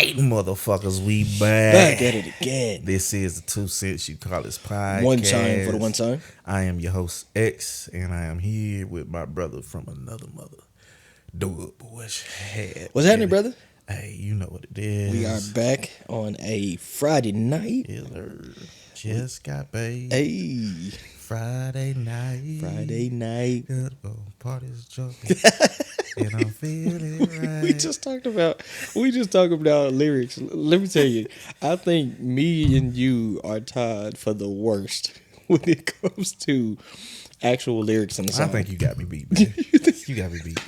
right, motherfuckers, we Back at back. it again. This is the 2 Cents You Call This podcast. One time for the one time. I am your host, X, and I am here with my brother from another mother, Doug Bush. What's happening, brother? Hey, you know what it is. We are back on a Friday night. Yeah, just got paid. Hey, Friday night. Friday night. Good old party's jumping. And I'm feeling right. We just talked about lyrics. Let me tell you, I think me and you are tied for the worst when it comes to actual lyrics in the song. I think you got me beat, man. You got me beat.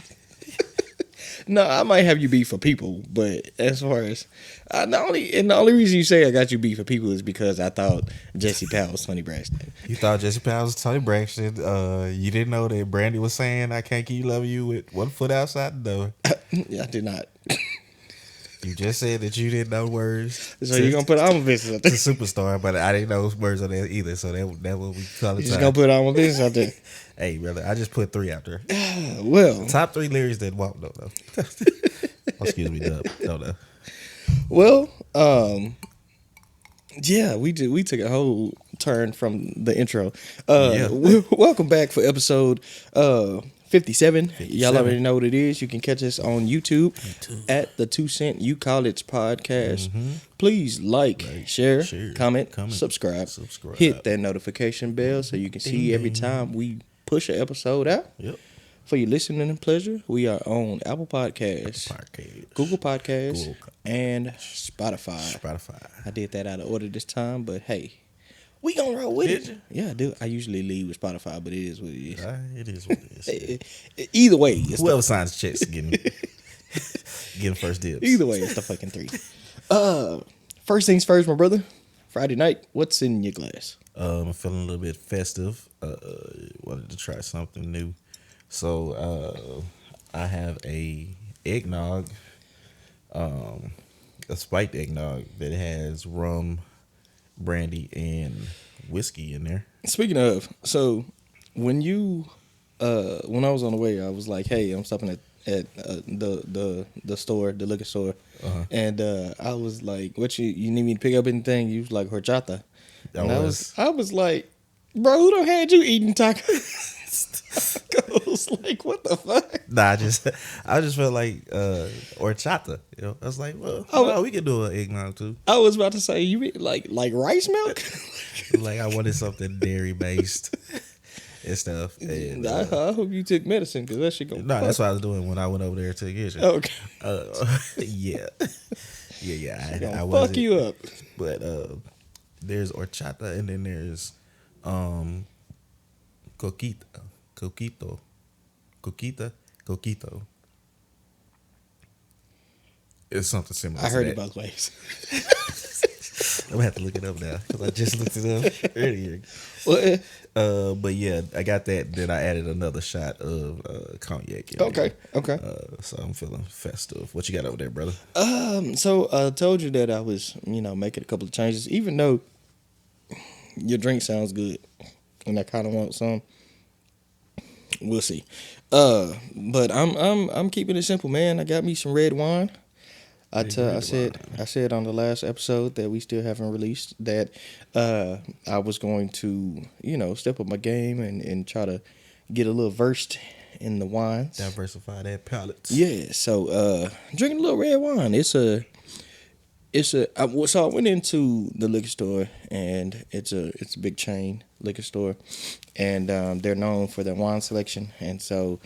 No, I might have you beat for people, but as far as the only reason you say I got you beat for people is because I thought Jesse Powell was Tony Braxton. You thought Jesse Powell was Tony Braxton. You didn't know that Brandy was saying, "I can't keep loving you with one foot outside the door." Yeah, I did not. You just said that you didn't know words. So you're gonna put all my business out to there. Superstar, but I didn't know words on that either. So that what we call it. You're just gonna put all my business out there. Hey, brother, I just put 3 out there. Well, Top 3 lyrics that won't know. Excuse me, Dub. Don't know. well, yeah, we did. We took a whole turn from the intro. Yeah. Welcome back for episode 57. 57. Y'all already know what it is. You can catch us on YouTube at the 2 Cent You Call It podcast. Please like, share, comment, subscribe. Hit that notification bell so you can see every time we push an episode out. Yep. For your listening pleasure, we are on Apple Podcasts, Google Podcasts, and Spotify. I did that out of order this time, but hey, we gonna roll with it. Yeah, I do. I usually lead with Spotify, but it is what it is. It is what it is. Either way, it's Whoever signs checks getting first dibs. Either way, it's the fucking 3. First things first, my brother. Friday night, what's in your glass? I'm feeling a little bit festive. Wanted to try something new. So I have a eggnog, a spiked eggnog that has rum, brandy, and whiskey in there. Speaking of, so when I was on the way, I was like, "Hey, I'm stopping at the store, the liquor store," and I was like, "What you need me to pick up anything?" You was like, "Horchata," and I was like, "Bro, who done had you eating tacos?" I was like, "What the fuck?" Nah, I just felt like horchata. You know, I was like, well, we could do an eggnog too. I was about to say, you mean like rice milk? Like I wanted something dairy based and stuff. And, I hope you took medicine because that shit go. No, that's what I was doing when I went over there to the kitchen. Okay. Yeah. I fuck you up. But there's horchata and then there's coquito. It's something similar. I heard it that. both ways. I'm gonna have to look it up now because I just looked it up earlier. What? But yeah, I got that. Then I added another shot of cognac. Okay. So I'm feeling festive. What you got over there, brother? So I told you that I was, making a couple of changes, even though your drink sounds good, and I kind of want some. We'll see. But I'm keeping it simple, man. I got me some red wine. I said on the last episode that we still haven't released that I was going to, step up my game and try to get a little versed in the wines. Diversify that palate. Yeah, so drinking a little red wine. So I went into the liquor store, and it's a big chain liquor store, and they're known for their wine selection. And so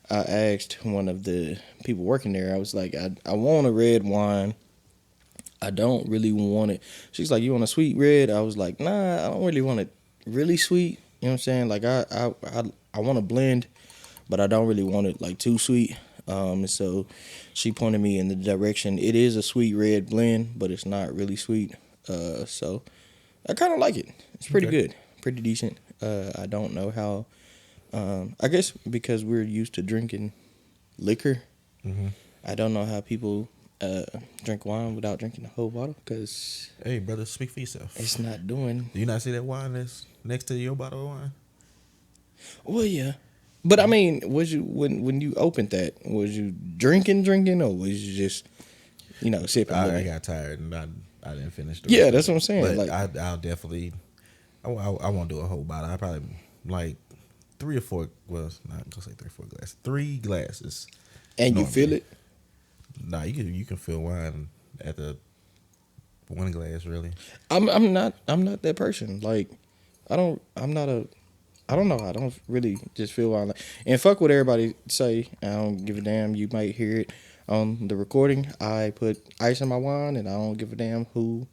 I asked one of the people working there, I was like, I want a red wine. I don't really want it. She's like, you want a sweet red? I was like, nah, I don't really want it really sweet. You know what I'm saying? Like I want a blend, but I don't really want it like too sweet. So she pointed me in the direction. It is a sweet red blend, but it's not really sweet. So I kind of like it. It's pretty good, pretty decent. I don't know how. I guess because we're used to drinking liquor, I don't know how people drink wine without drinking the whole bottle. Cause hey, brother, speak for yourself. It's not doing. Do you not see that wine that's next to your bottle of wine? Well, yeah. But I mean, was you when you opened that? Was you drinking, or was you just sipping. I got tired and I didn't finish. The Yeah, rest that's of what I'm it. saying. But Like, I'll definitely. I won't do a whole bottle. I probably like 3 or 4. Well, not gonna say 3 or 4 glasses. 3 glasses. and you feel normally. it. Nah, you can feel wine at the 1 glass really. I'm not that person. Like, I don't know. I don't really just feel wine. And fuck what everybody say. I don't give a damn. You might hear it on the recording. I put ice in my wine, and I don't give a damn who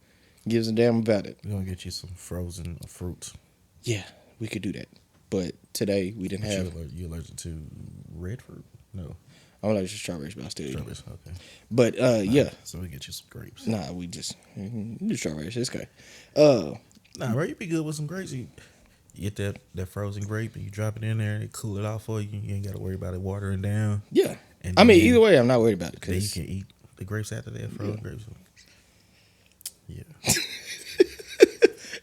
gives a damn about it. We're gonna get you some frozen fruits. Yeah, we could do that. But today we didn't But have. you allergic to red fruit? No, I'm allergic to strawberries, but I still eat them. strawberries. Okay. But yeah, So we get you some grapes. nah, we just do strawberries. It's okay. Nah, bro, you be good with some grapes. You get that frozen grape and you drop it in there and it cool it off for you. You ain't got to worry about it watering down. Yeah, And I mean, then- either way, I'm not worried about it. Then you 'Cause can eat the grapes after that, frozen grapes. Yeah.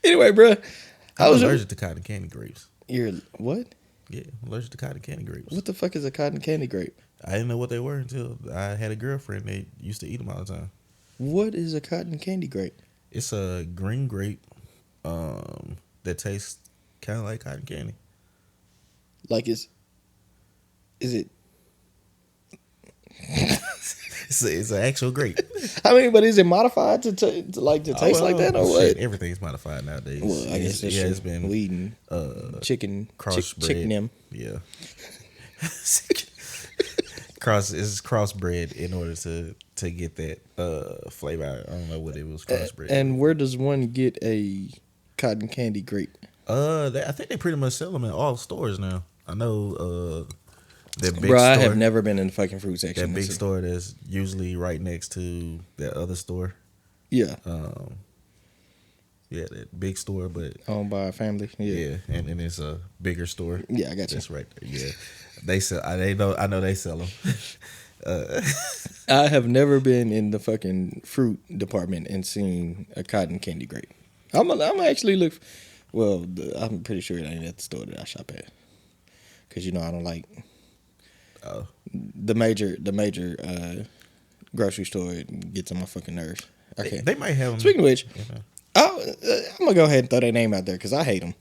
anyway, bro, I'm allergic to cotton candy grapes. You're what? Yeah, I'm allergic to cotton candy grapes. What the fuck is a cotton candy grape? I didn't know what they were until I had a girlfriend that used to eat them all the time. What is a cotton candy grape? It's a green grape that tastes kind of like cotton candy. Like, is it? It's an actual grape. I mean, but is it modified to taste like that or Shit, what? everything's modified nowadays. Well, I guess that's it's true. been weed and chicken, chicken them. Yeah. It's crossbred in order to get that flavor. I don't know what it was crossbred. And where does one get a cotton candy grape? I think they pretty much sell them in all stores now. I know that big Bro, store. I have never been in the fucking fruit section. That big store that's usually right next to that other store. Yeah, Yeah, that big store, but owned by a family. yeah, and it's a bigger store. Yeah, I got you. That's right there. Yeah, they sell. I know they sell them. I have never been in the fucking fruit department and seen a cotton candy grape. I'm actually look. Well, I'm pretty sure it ain't at the store that I shop at. Cause I don't like the major grocery store. It gets on my fucking nerves. Okay. They might have them. Speaking of which, You know. I'm gonna go ahead and throw their name out there because I hate them.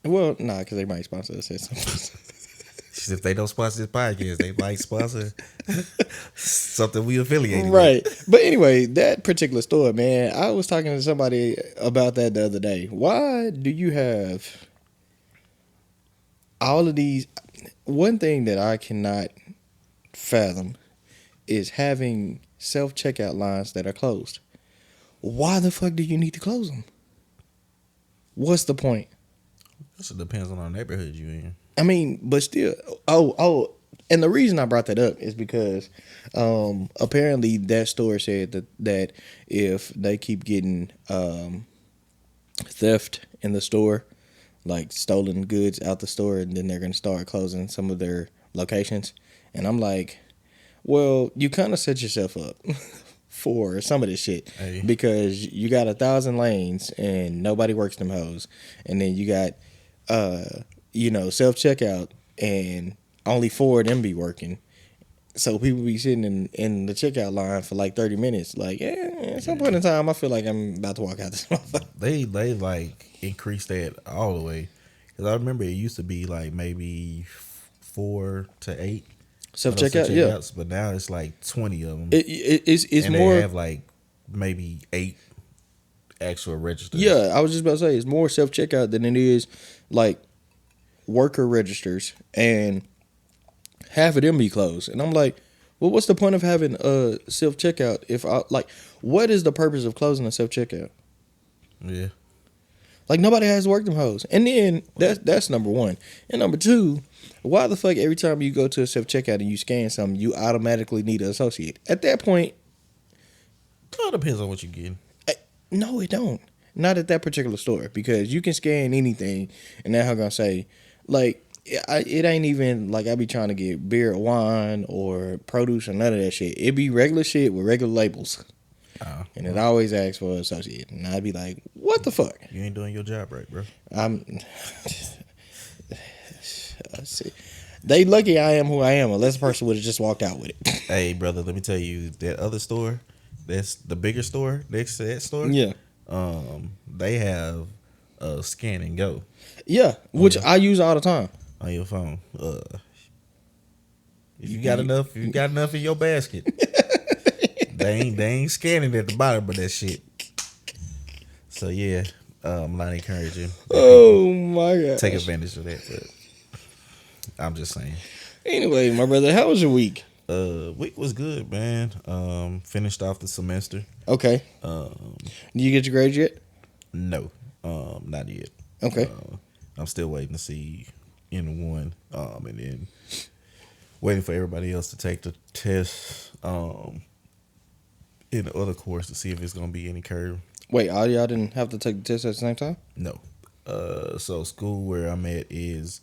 Well, nah, because they might sponsor us at some point. If they don't sponsor this podcast, they might sponsor something we affiliated Right. with. But anyway, that particular store, man, I was talking to somebody about that the other day. Why do you have all of these? One thing that I cannot fathom is having self-checkout lines that are closed. Why the fuck do you need to close them? What's the point? This depends on the neighborhood you in. I mean, but still, and the reason I brought that up is because apparently that store said that if they keep getting theft in the store, like stolen goods out the store, and then they're going to start closing some of their locations. And I'm like, well, you kind of set yourself up for some of this shit. Hey. Because you got 1,000 lanes and nobody works them hoes. And then you got self-checkout, and only 4 of them be working. So people be sitting in the checkout line for like 30 minutes. Like, at some point in time, I feel like I'm about to walk out this motherfucker. They like increased that all the way. Because I remember it used to be like maybe 4 to 8 Self-checkout, yeah. checkouts, but now it's like 20 of them. It's and more. they have like maybe 8 actual registers. Yeah, I was just about to say, it's more self-checkout than it is like worker registers, and half of them be closed. And I'm like, well, what's the point of having a self-checkout if what is the purpose of closing a self-checkout? Yeah. Like, nobody has to work them hoes. And then that's number one. And number two, why the fuck every time you go to a self-checkout and you scan something, you automatically need an associate? At that point, Well, it depends on what you're getting. no, it don't. Not at that particular store, because you can scan anything and they're going to say, like, it ain't even like I be trying to get beer or wine or produce or none of that shit. It be regular shit with regular labels. And it always asks for an associate. And I'd be like, what the fuck? You ain't doing your job right, bro. See. They lucky I am who I am. Unless a person would have just walked out with it. Hey, brother, let me tell you that other store, that's the bigger store next to that store. Yeah. They have scan and go Yeah, which I use all the time. on your phone. If you got enough, in your basket, they ain't scanning at the bottom of that shit. So yeah, I'm not encouraging. Oh my god. Take advantage of that, but I'm just saying. Anyway, my brother, how was your week? Week was good, man. Finished off the semester. Okay. Did you get your grades yet? No, not yet. Okay. I'm still waiting to see N1, and then waiting for everybody else to take the test, in the other course to see if it's gonna be any curve. Wait, all y'all didn't have to take the test at the same time? No. So school where I'm at is,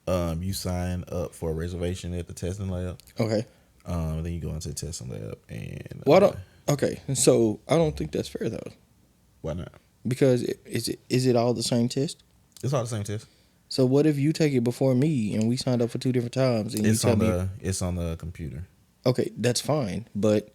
you sign up for a reservation at the testing lab. Okay. Then you go into the testing lab and Why don't? Okay, so I don't think that's fair though, why not? because is it all the same test? It's all the same test. So what if you take it before me and we signed up for 2 different times and It's you tell on me, it's on the computer, okay, that's fine, but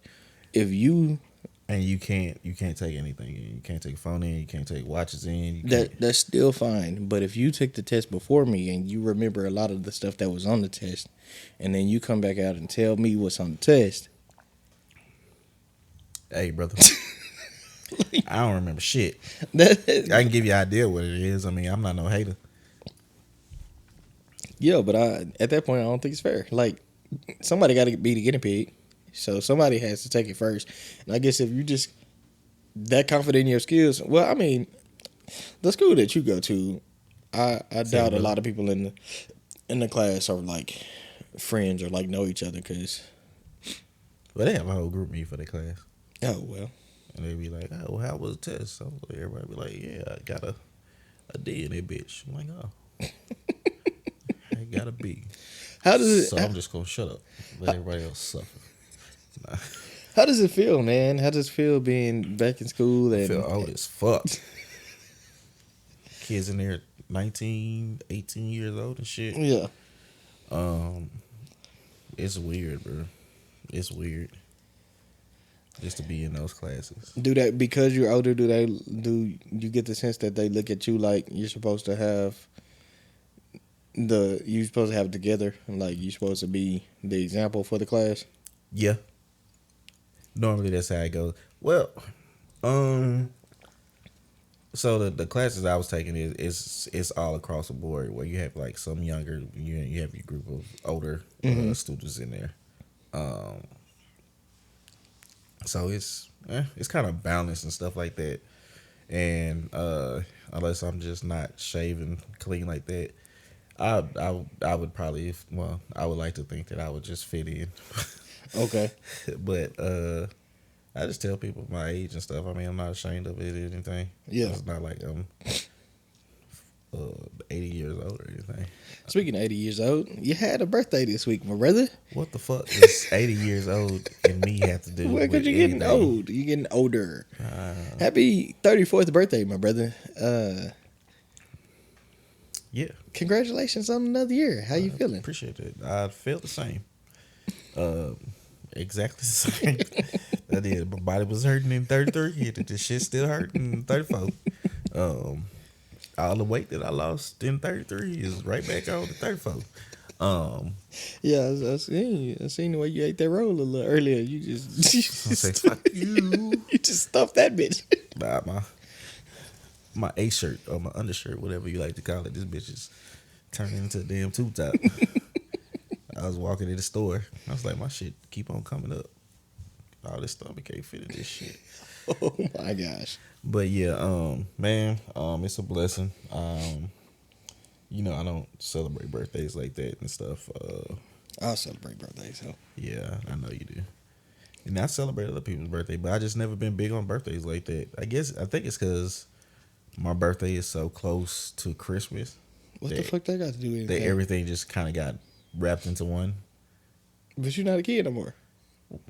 if you and you can't take anything in. You can't take phone in. You can't take watches in. You can't, that's still fine, but if you took the test before me and you remember a lot of the stuff that was on the test, and then you come back out and tell me what's on the test, hey, brother. I don't remember shit. that I can give you an idea what it is. I mean, I'm not no hater. yeah, but at that point I don't think it's fair. Like somebody got to be the guinea pig, so somebody has to take it first. And I guess if you just that confident in your skills, well, I mean, the school that you go to, I doubt a lot of people in the class are like friends or like know each other because But they have a whole group meet for their class. oh well. And they be like, oh, how was the test? So everybody be like, yeah, I got a D in that bitch. I'm like, oh. I got a B. How does it? So I'm just going to shut up. Let everybody else suffer. Nah. How does it feel, man? How does it feel being back in school? I And feel old as fuck. Kids in there 19, 18 years old and shit. yeah, It's weird, bro. It's weird. Just to be in those classes. do that because you're older. Do you get the sense that they look at you like you're supposed to have you're supposed to have it together, and like you're supposed to be the example for the class? Yeah. Normally that's how it goes. Well, so the classes I was taking is all across the board where you have like some younger, you have your group of older students in there. So it's kind of balanced and stuff like that. And unless I'm just not shaving clean like that, I would probably, I would like to think that I would just fit in. Okay. But I just tell people my age and stuff. I mean, I'm not ashamed of it or anything. Yeah. It's not like I'm 80 years old or anything. Speaking of 80 years old, you had a birthday this week, my brother. What the fuck does 80 years old and me have to do Well, with because you're getting anything? old. You're getting older. Happy 34th birthday, my brother. Yeah. Congratulations on another year. How you feeling? Appreciate it. I feel the same. Exactly the same. I did. My body was hurting in 33. And this shit still hurting in 34. All the weight that I lost in 33 is right back on to 34. Yeah, I seen the way you ate that roll a little earlier. You just Say, fuck you. you just stuffed that bitch. Nah, my A shirt or my undershirt, whatever you like to call it, this bitch is turning into a damn tube top. I was walking in the store. I was like, my shit keep on coming up. All this stomach can't fit in this shit. Oh my gosh. But yeah, man, it's a blessing. You know, I don't celebrate birthdays like that and stuff. I'll celebrate birthdays, so. Yeah, I know you do. And I celebrate other people's birthday, but I just never been big on birthdays like that. I think it's because my birthday is so close to Christmas. What the fuck that got to do with That anything? everything just kind of got wrapped into one. But you're not a kid no more.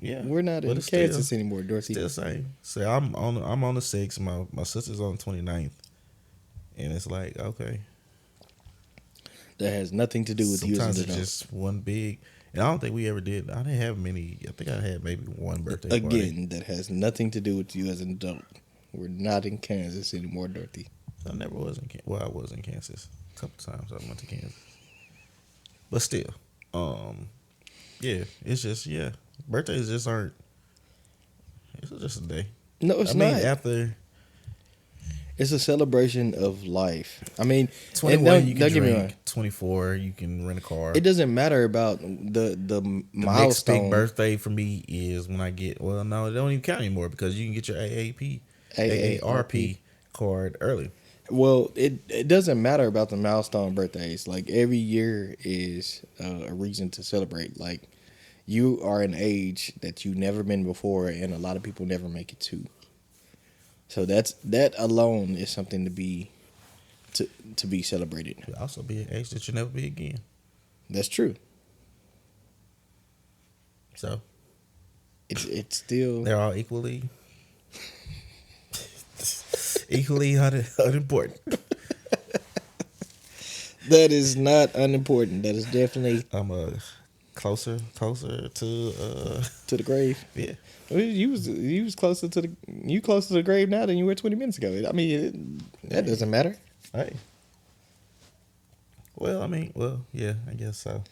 Yeah, We're not but in it's Kansas anymore, Dorsey. Still the same. So I'm on the 6th. My sister's on the 29th. And it's like, okay. that has nothing to do with you as Sometimes an it's adult. just one big. And I don't think we ever did. I didn't have many. I think I had maybe one birthday party. Again, that has nothing to do with you as an adult. We're not in Kansas anymore, Dorothy. I never was in Kansas. Well, I was in Kansas a couple times. I went to Kansas, but still, yeah, it's just birthdays just aren't. It's just a day. No, it's I mean, not. after It's a celebration of life. I mean, 21, you can don't get me wrong. drink. 24, you can rent a car. It doesn't matter about the The next milestone. big birthday for me is when I get. Well, no, it don't even count anymore because you can get your AARP card early. Well, it doesn't matter about the milestone birthdays. Like every year is a reason to celebrate. Like you are an age that you've never been before, and a lot of people never make it to. So that alone is something to be celebrated. You'll also be an age that you'll never be again. That's true. So It's still they're all equally unimportant. that is not unimportant. That is definitely I'm closer to to the grave. yeah. You was closer to the grave now than you were 20 minutes ago. I mean, that doesn't matter. Hey. Well, I mean, yeah, I guess so.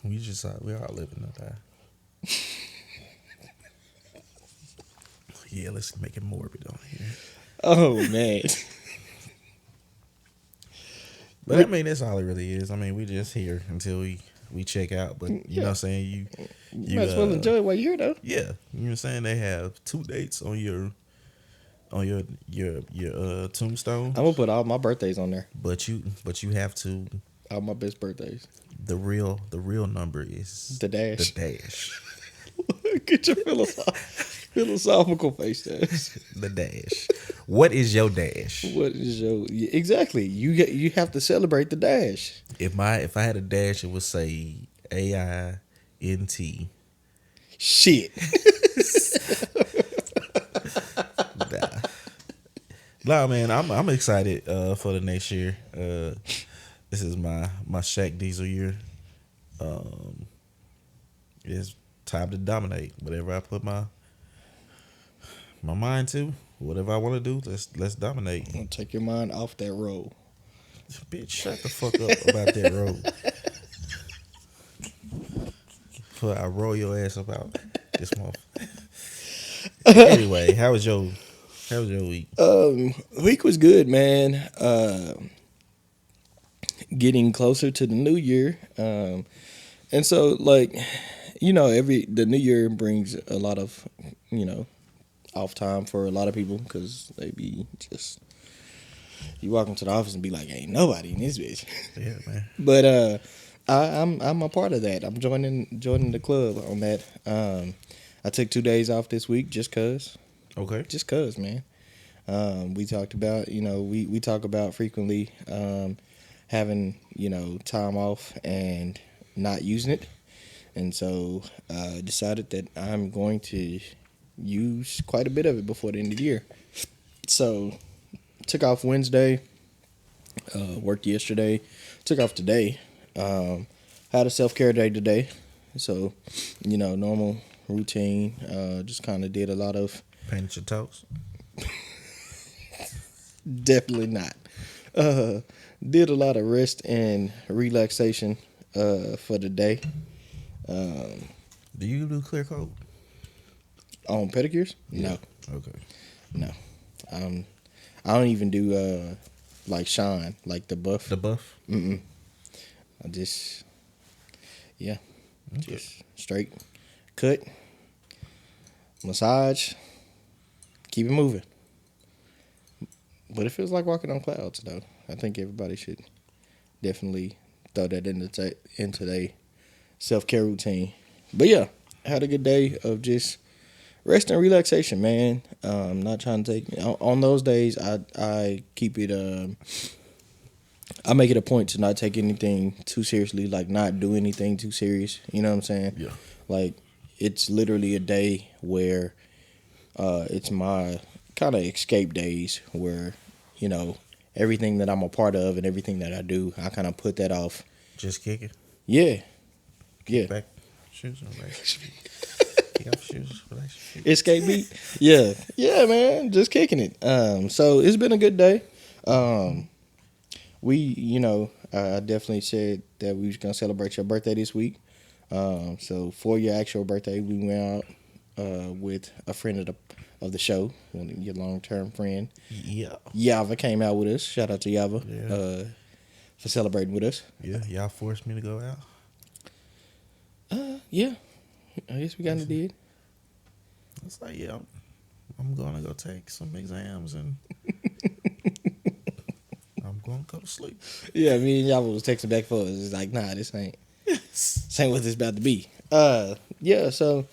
We're all living to die. Yeah, let's make it morbid on here. Oh man. But I mean, that's all it really is. I mean, we just here until we check out. But you know what I'm saying? You might as well enjoy it while you're here, though. Yeah. You know what I'm saying? They have 2 dates on your tombstone. I'm gonna put all my birthdays on there. But you have to All my best birthdays. the real number is The dash. The dash. Get your philosophical face there. The dash. What is your dash? What is your exactly? You have to celebrate the dash. If I had a dash, it would say AINT. Shit. Nah, man, I'm excited for the next year. This is my Shaq Diesel year. It's time to dominate. Whatever I put my mind to, whatever I want to do, let's dominate. Don't take your mind off that road. Bitch, shut the fuck up about that road. Before I roll your ass about this month. Anyway, how was your week? Week was good, man. Getting closer to the new year, and so like, the new year brings a lot of off time for a lot of people because they be just you walk into the office and be like, ain't nobody in this bitch. Yeah, man. But I'm a part of that. I'm joining the club on that. I took 2 days off this week just cause. Okay. Just cause, man. We talked about, we talk about frequently having, time off and not using it. And so I decided that I'm going to use quite a bit of it before the end of the year. So took off Wednesday, worked yesterday, took off today. Had a self-care day today. So, normal routine. Just kind of did a lot of... Painted your toes? Definitely not. Did a lot of rest and relaxation for the day. Do you do clear coat? On pedicures? Yeah. No. Okay. No. I don't even do like shine, like the buff. The buff? Mm-mm. I just, Okay. just straight cut, massage, keep it moving. But it feels like walking on clouds, though. I think everybody should definitely throw that into their self-care routine. But yeah, I had a good day of just rest and relaxation, man. Not trying to take on those days. I keep it. I make it a point to not take anything too seriously, like not do anything too serious. You know what I'm saying? Yeah. Like it's literally a day where it's my kind of escape days where everything that I'm a part of and everything that I do, I kind of put that off. Just kick it. Yeah, yeah. Back shoes on back. Kick off shoes. Relax your feet. Escape beat. Yeah, yeah, man. Just kicking it. So it's been a good day. I definitely said that we was gonna celebrate your birthday this week. So for your actual birthday, we went out with a friend of the show, one of your long term friend. Yeah. Yava came out with us. Shout out to Yava Yeah. for celebrating with us. Yeah. Y'all forced me to go out. Yeah, I guess we kind of did. It's like, yeah, I'm going to go take some exams and I'm going to go to sleep. Yeah, me and Yava was texting back for us. It's like, nah, this ain't what this about to be. Yeah, so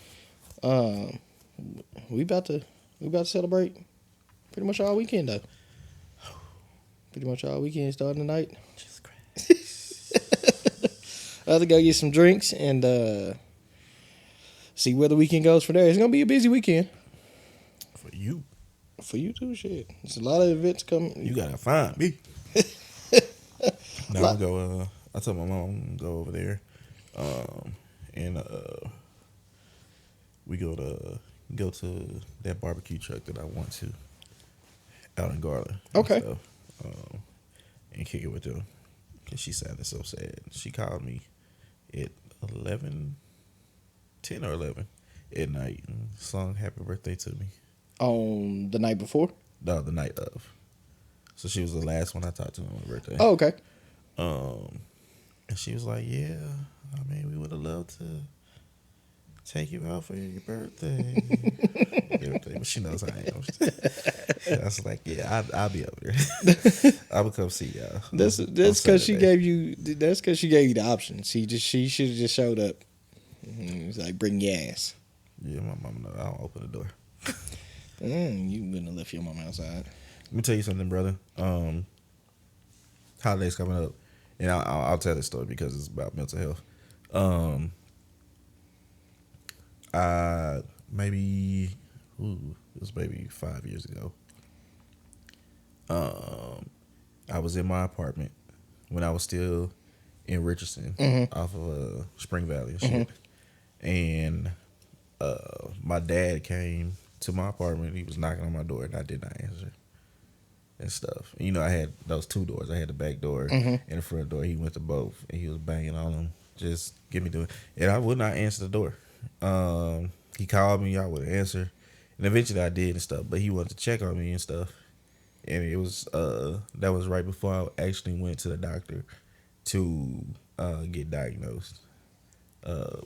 we about to celebrate pretty much all weekend though. Pretty much all weekend starting tonight. Jesus Christ. I have to go get some drinks and see where the weekend goes from there. It's gonna be a busy weekend. For you. For you too, shit. There's a lot of events coming. You got to find me. Now I'm go. I told my mom I'm gonna go over there, and we go to that barbecue truck that I want to out in Garland. Okay. And, stuff, and kick it with them. Cause she sounded so sad. She called me at 10 or 11 at night and sung happy birthday to me. On the night before? No, the night of. So she was the last one I talked to on my birthday. Oh, okay. And she was like, "Yeah, I mean, we would have loved to take you out for your birthday." Everything, but she knows I am. I was like, "Yeah, I'll be over there. I will come see y'all." That's because she gave you. That's because she gave you the option. She should have just showed up. It was like, bring your ass. Yeah, my mama know I don't open the door. You wouldn't have left your mom outside. Let me tell you something, brother. Holidays coming up, and I'll tell this story because it's about mental health. It was maybe 5 years ago. I was in my apartment when I was still in Richardson, off of Spring Valley and shit. And my dad came to my apartment. He was knocking on my door, and I did not answer and stuff. And, you know, I had those two doors. I had the back door and the front door. He went to both, and he was banging on them. Just give me the door. And I would not answer the door. He called me. I would answer. And eventually I did and stuff. But he wanted to check on me and stuff. And it was that was right before I actually went to the doctor to get diagnosed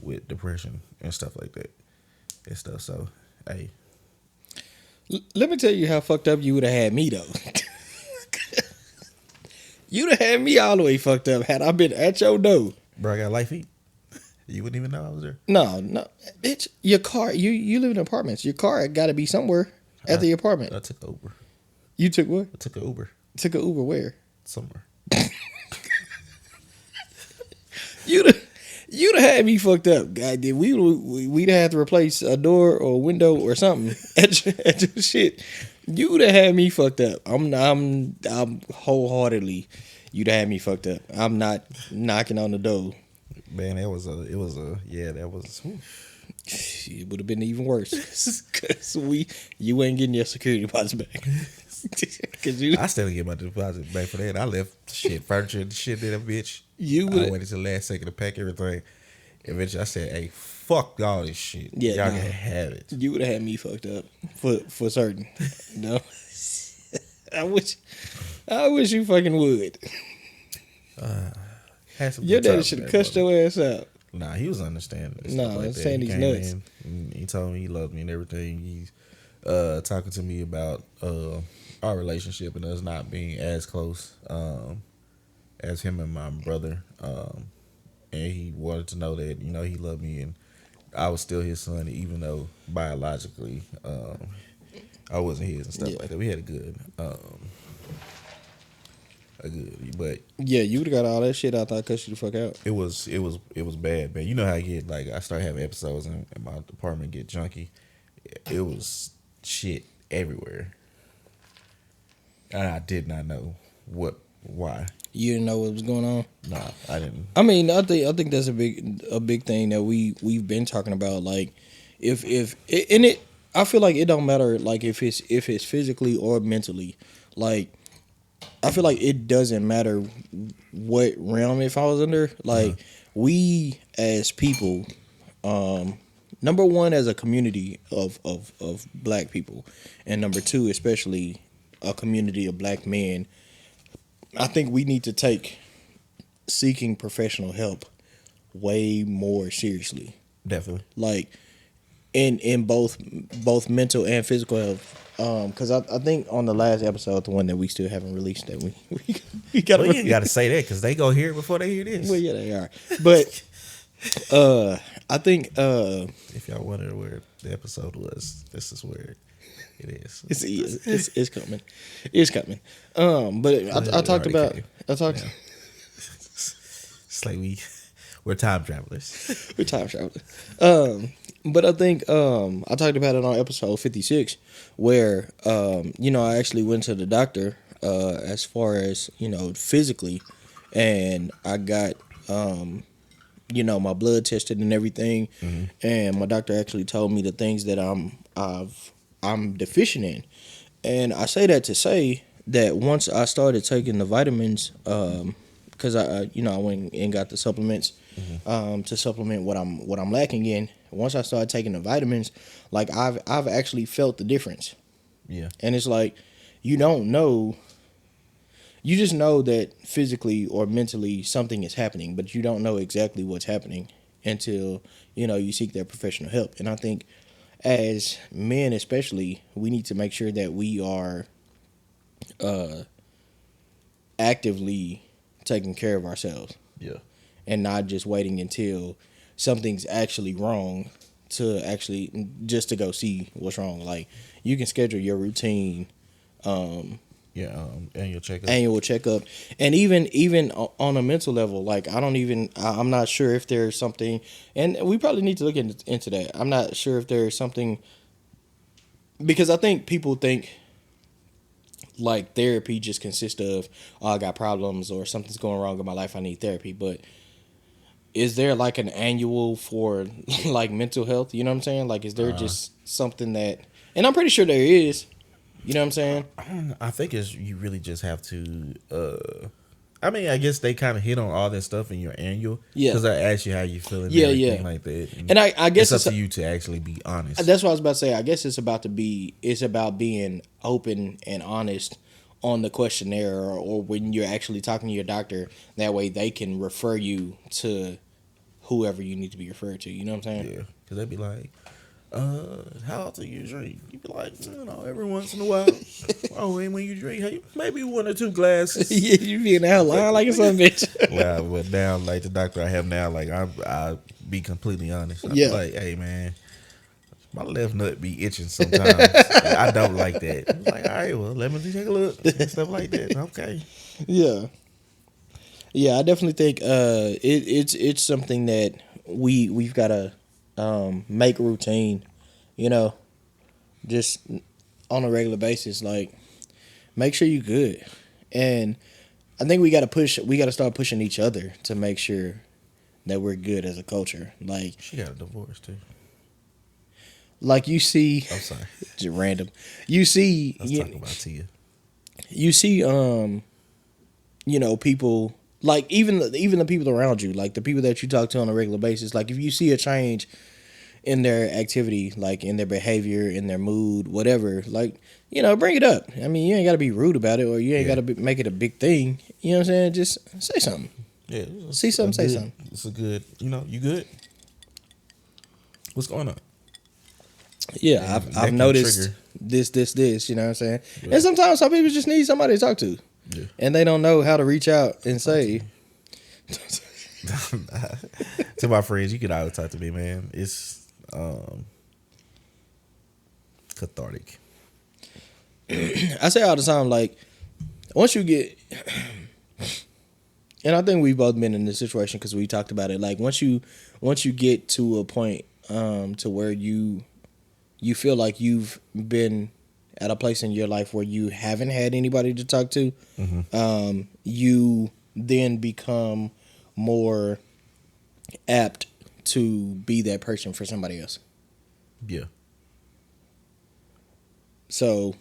with depression and stuff like that and stuff. So, hey. Let me tell you how fucked up you would have had me though. You'd have had me all the way fucked up had I been at your door. Bro, I got light feet. You wouldn't even know I was there. No, bitch. Your car. You live in apartments. Your car got to be somewhere at the apartment. I took an Uber. You took what? I took an Uber. Took an Uber where? Somewhere. You'd have had me fucked up, goddamn. We'd have to replace a door or a window or something at your shit. You'd have had me fucked up. I'm wholeheartedly. You'd have had me fucked up. I'm not knocking on the door. Man, that was whew. It would have been even worse because you ain't getting your security deposit back. I still didn't get my deposit back for that. I left shit, furniture and shit in that bitch. I waited till the last second to pack everything. Eventually, I said, "Hey, fuck all this shit. Yeah, y'all can have it." You would have had me fucked up for certain. No, I wish you fucking would. Your daddy should have cussed your ass out. Nah, he was understanding. No, I'm saying he's nuts. He told me he loved me and everything. He's talking to me about our relationship and us not being as close as him and my brother. And he wanted to know that, you know, he loved me and I was still his son, even though biologically I wasn't his and stuff like that. We had a good, but yeah, you would have got all that shit out. I cussed you the fuck out. It was bad, man. You know how I get, like, I start having episodes and my apartment get junky. It was shit everywhere, and I did not know What? Why? You didn't know what was going on. Nah, I didn't. I mean, I think that's a big thing that we've been talking about. Like, if in it, I feel like it don't matter. Like if it's physically or mentally, like I feel like it doesn't matter what realm it falls under. Like we as people, number one as a community of black people, and number two especially a community of black men. I think we need to take seeking professional help way more seriously. Definitely. Like in both mental and physical health. Because I think on the last episode, the one that we still haven't released, that we got Well, you got to say that because they go hear it before they hear this. Well, yeah, they are. But I think If y'all wonder where the episode was, this is where it is. it's coming. It's coming. But I talked about came. I talked. Yeah. It's like we're time travelers. We're time traveling. But I think I talked about it on episode 56, where I actually went to the doctor as far as physically, and I got my blood tested and everything, and my doctor actually told me the things that I'm deficient in, and I say that to say that once I started taking the vitamins, because I went and got the supplements to supplement what I'm lacking in. Once I started taking the vitamins, like I've actually felt the difference. Yeah. And it's like you don't know. You just know that physically or mentally something is happening, but you don't know exactly what's happening until you seek that professional help. And I think as men, especially, we need to make sure that we are actively taking care of ourselves. Yeah. And not just waiting until something's actually wrong to just to go see what's wrong. Like you can schedule your routine, annual checkup, and even on a mental level. Like I'm not sure if there's something, and we probably need to look into that. I'm not sure if there's something, because I think people think like therapy just consists of, I got problems or something's going wrong in my life, I need therapy. But is there like an annual for like mental health? You know what I'm saying? Like, is there just something that, and I'm pretty sure there is, you know what I'm saying? I think you really just have to, I guess they kind of hit on all that stuff in your annual. Yeah. Because I asked you how you feeling and Yeah, everything yeah. like that. And I guess it's up to you to actually be honest. That's what I was about to say. I guess it's about being open and honest on the questionnaire or when you're actually talking to your doctor. That way they can refer you to whoever you need to be referred to. You know what I'm saying? Yeah. Because they'd be like, how often you drink? You'd be like, every once in a while. Oh, and when you drink, hey, maybe 1 or 2 glasses. Yeah, you be in the hell line like a son bitch. Well, but now, like the doctor I have now, like I be completely honest. I'm like, hey man, my left nut be itching sometimes. I don't like that. I was like, all right, well, let me take a look and stuff like that. Okay. Yeah. Yeah, I definitely think it's something that we've got to make routine, just on a regular basis. Like, make sure you're good, and I think we got to start pushing each other to make sure that we're good as a culture. Like, She got a divorce too. like you see, I'm sorry. just random. You see, I was talking about Tia. you see, people. Like even the people around you, like the people that you talk to on a regular basis, like if you see a change in their activity, like in their behavior, in their mood, whatever, like, bring it up. I mean, you ain't got to be rude about it, or you ain't got to make it a big thing. You know what I'm saying? Just say something. Yeah. See something, say something. It's a good, you good? What's going on? Yeah, That I've can noticed trigger. this, you know what I'm saying? Yeah. And sometimes some people just need somebody to talk to. Yeah. And they don't know how to reach out and say. To my friends, you can always talk to me, man. It's cathartic. I say all the time, like, once you get, and I think we've both been in this situation because we talked about it. Like, once you get to a point to where you feel like you've been at a place in your life where you haven't had anybody to talk to, you then become more apt to be that person for somebody else. Yeah. So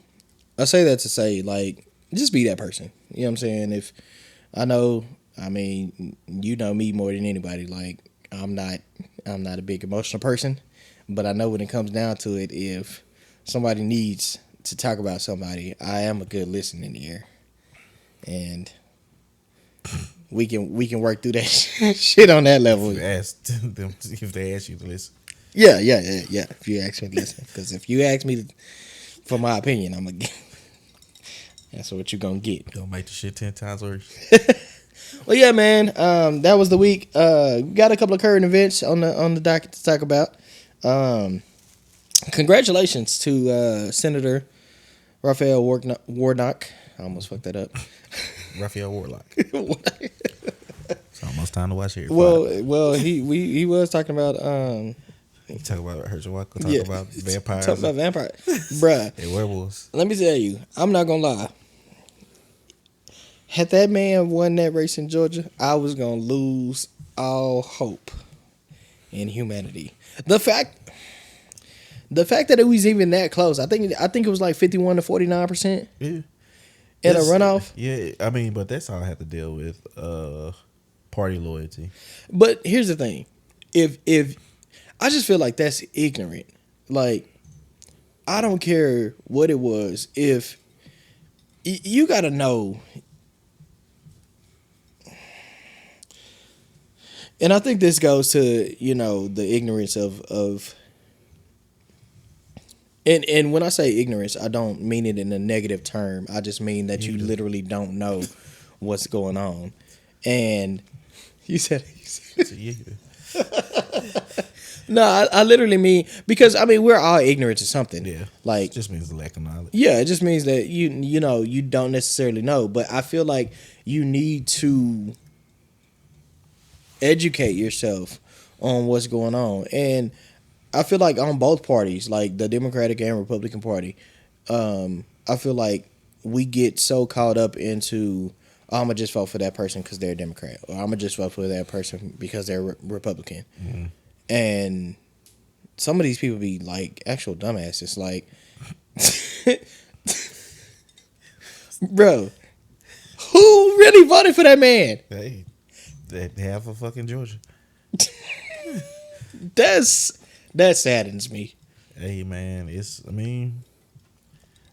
I say that to say, like, just be that person. You know what I'm saying? If I know, I mean, you know me more than anybody. Like, I'm not a big emotional person, but I know when it comes down to it, if somebody needs to talk about somebody, I am a good listening ear, and we can work through that shit on that level. If you ask them, if they ask you to listen, Yeah. If you ask me to listen, because if you ask me for my opinion, I'm gonna. That's what you're gonna get. don't make the shit 10 times worse. Well, yeah, man. That was the week. Got a couple of current events on the docket to talk about. Congratulations to Senator Raphael Warnock. I almost fucked that up. Raphael Warlock. It's almost time to watch it. well, he was talking about You talk about Herschel Walker, talk yeah, about vampires. talking about vampires, bruh. and werewolves. Let me tell you, I'm not gonna lie. Had that man won that race in Georgia, I was gonna lose all hope in humanity. The fact that it was even that close, I think it was like 51 to 49%. Yeah. In a That's- runoff. Yeah, I mean, but that's all I have to deal with. Party loyalty. But here's the thing. If I just feel like that's ignorant. Like, I don't care what it was. If you got to know. And I think this goes to, you know, the ignorance of and when I say ignorance, I don't mean it in a negative term. I just mean that you literally don't know what's going on. And you said So, yeah. no, I literally mean, because I mean we're all ignorant to something. Yeah. Like, It just means the lack of knowledge. yeah, it just means that you know you don't necessarily know. But I feel like you need to educate yourself on what's going on. And I feel like on both parties, like the Democratic and Republican Party, I feel like we get so caught up into, oh, I'm gonna just vote for that person because they're a Democrat, or I'm gonna just vote for that person because they're Republican. Mm-hmm. And some of these people be like actual dumbasses. Like, bro, who really voted for that man? Hey, that half of fucking Georgia. That saddens me. Hey, man, I mean,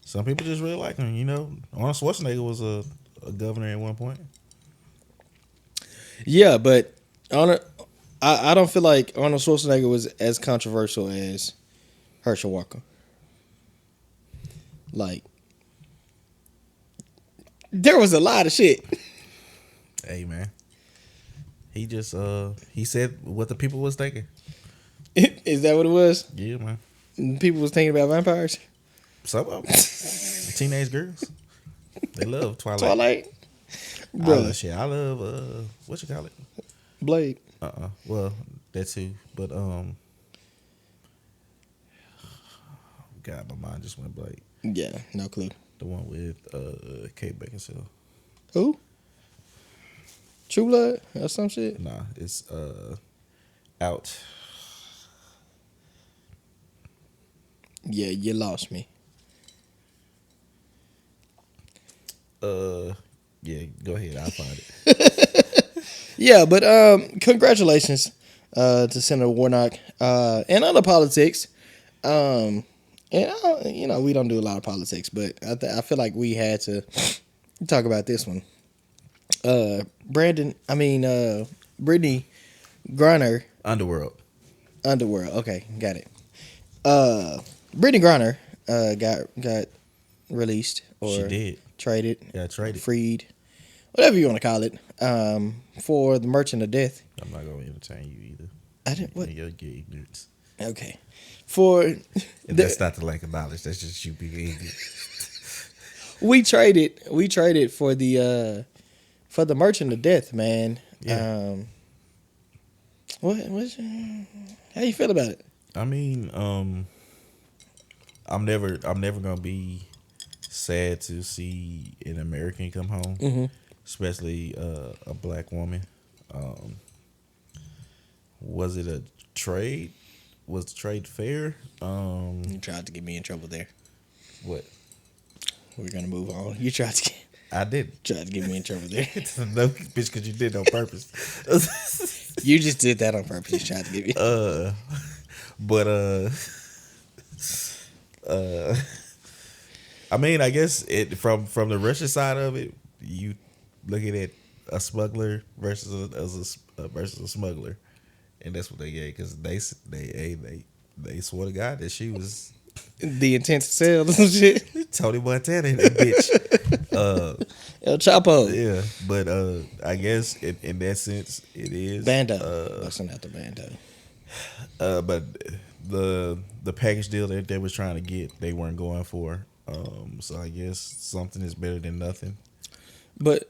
some people just really like him, you know. Arnold Schwarzenegger was a governor at one point. Yeah, but I don't feel like Arnold Schwarzenegger was as controversial as Herschel Walker. Like, there was a lot of shit. Hey, man. He just, he said what the people was thinking. Is that what it was? Yeah, man. People was thinking about vampires? Some of them. Teenage girls. They love Twilight. Twilight? I Bro, love shit. I love, what you call it? Blade. Well, that too. But, God, my mind just went blank. Yeah, no clue. The one with, Kate Beckinsale. Who? True Blood or some shit? Nah, it's, out. Yeah, you lost me. Yeah, go ahead. I'll find it. Yeah, but congratulations to Senator Warnock and other politics. And you know, we don't do a lot of politics, but I feel like we had to talk about this one. Brittany Griner. Underworld. Okay, got it. Brittany Griner got released or She did. traded, Got traded. freed, whatever you want to call it, for the Merchant of Death. I'm not gonna entertain you either. I didn't. What? Your ignorance. Okay. For And that's not the lack of knowledge. That's just you being ignorant. we traded for the Merchant of Death, man. Yeah. How you feel about it? I mean, I'm never gonna be sad to see an American come home, especially a black woman. Was it a trade? Was the trade fair? You tried to get me in trouble there. What? We're gonna move on. You tried to I didn't. get me in trouble there. No, bitch, because you did it on purpose. You just did that on purpose. You tried to get me. I mean, I guess it from the Russian side of it, you looking at a smuggler versus a smuggler, and that's what they gave because they swore to God that she was The intent to sell some shit. Tony Montana in that bitch. El Chapo. Yeah, but I guess in that sense it is Bando. Busting out the bando. But the package deal that they was trying to get, they weren't going for. So I guess something is better than nothing. But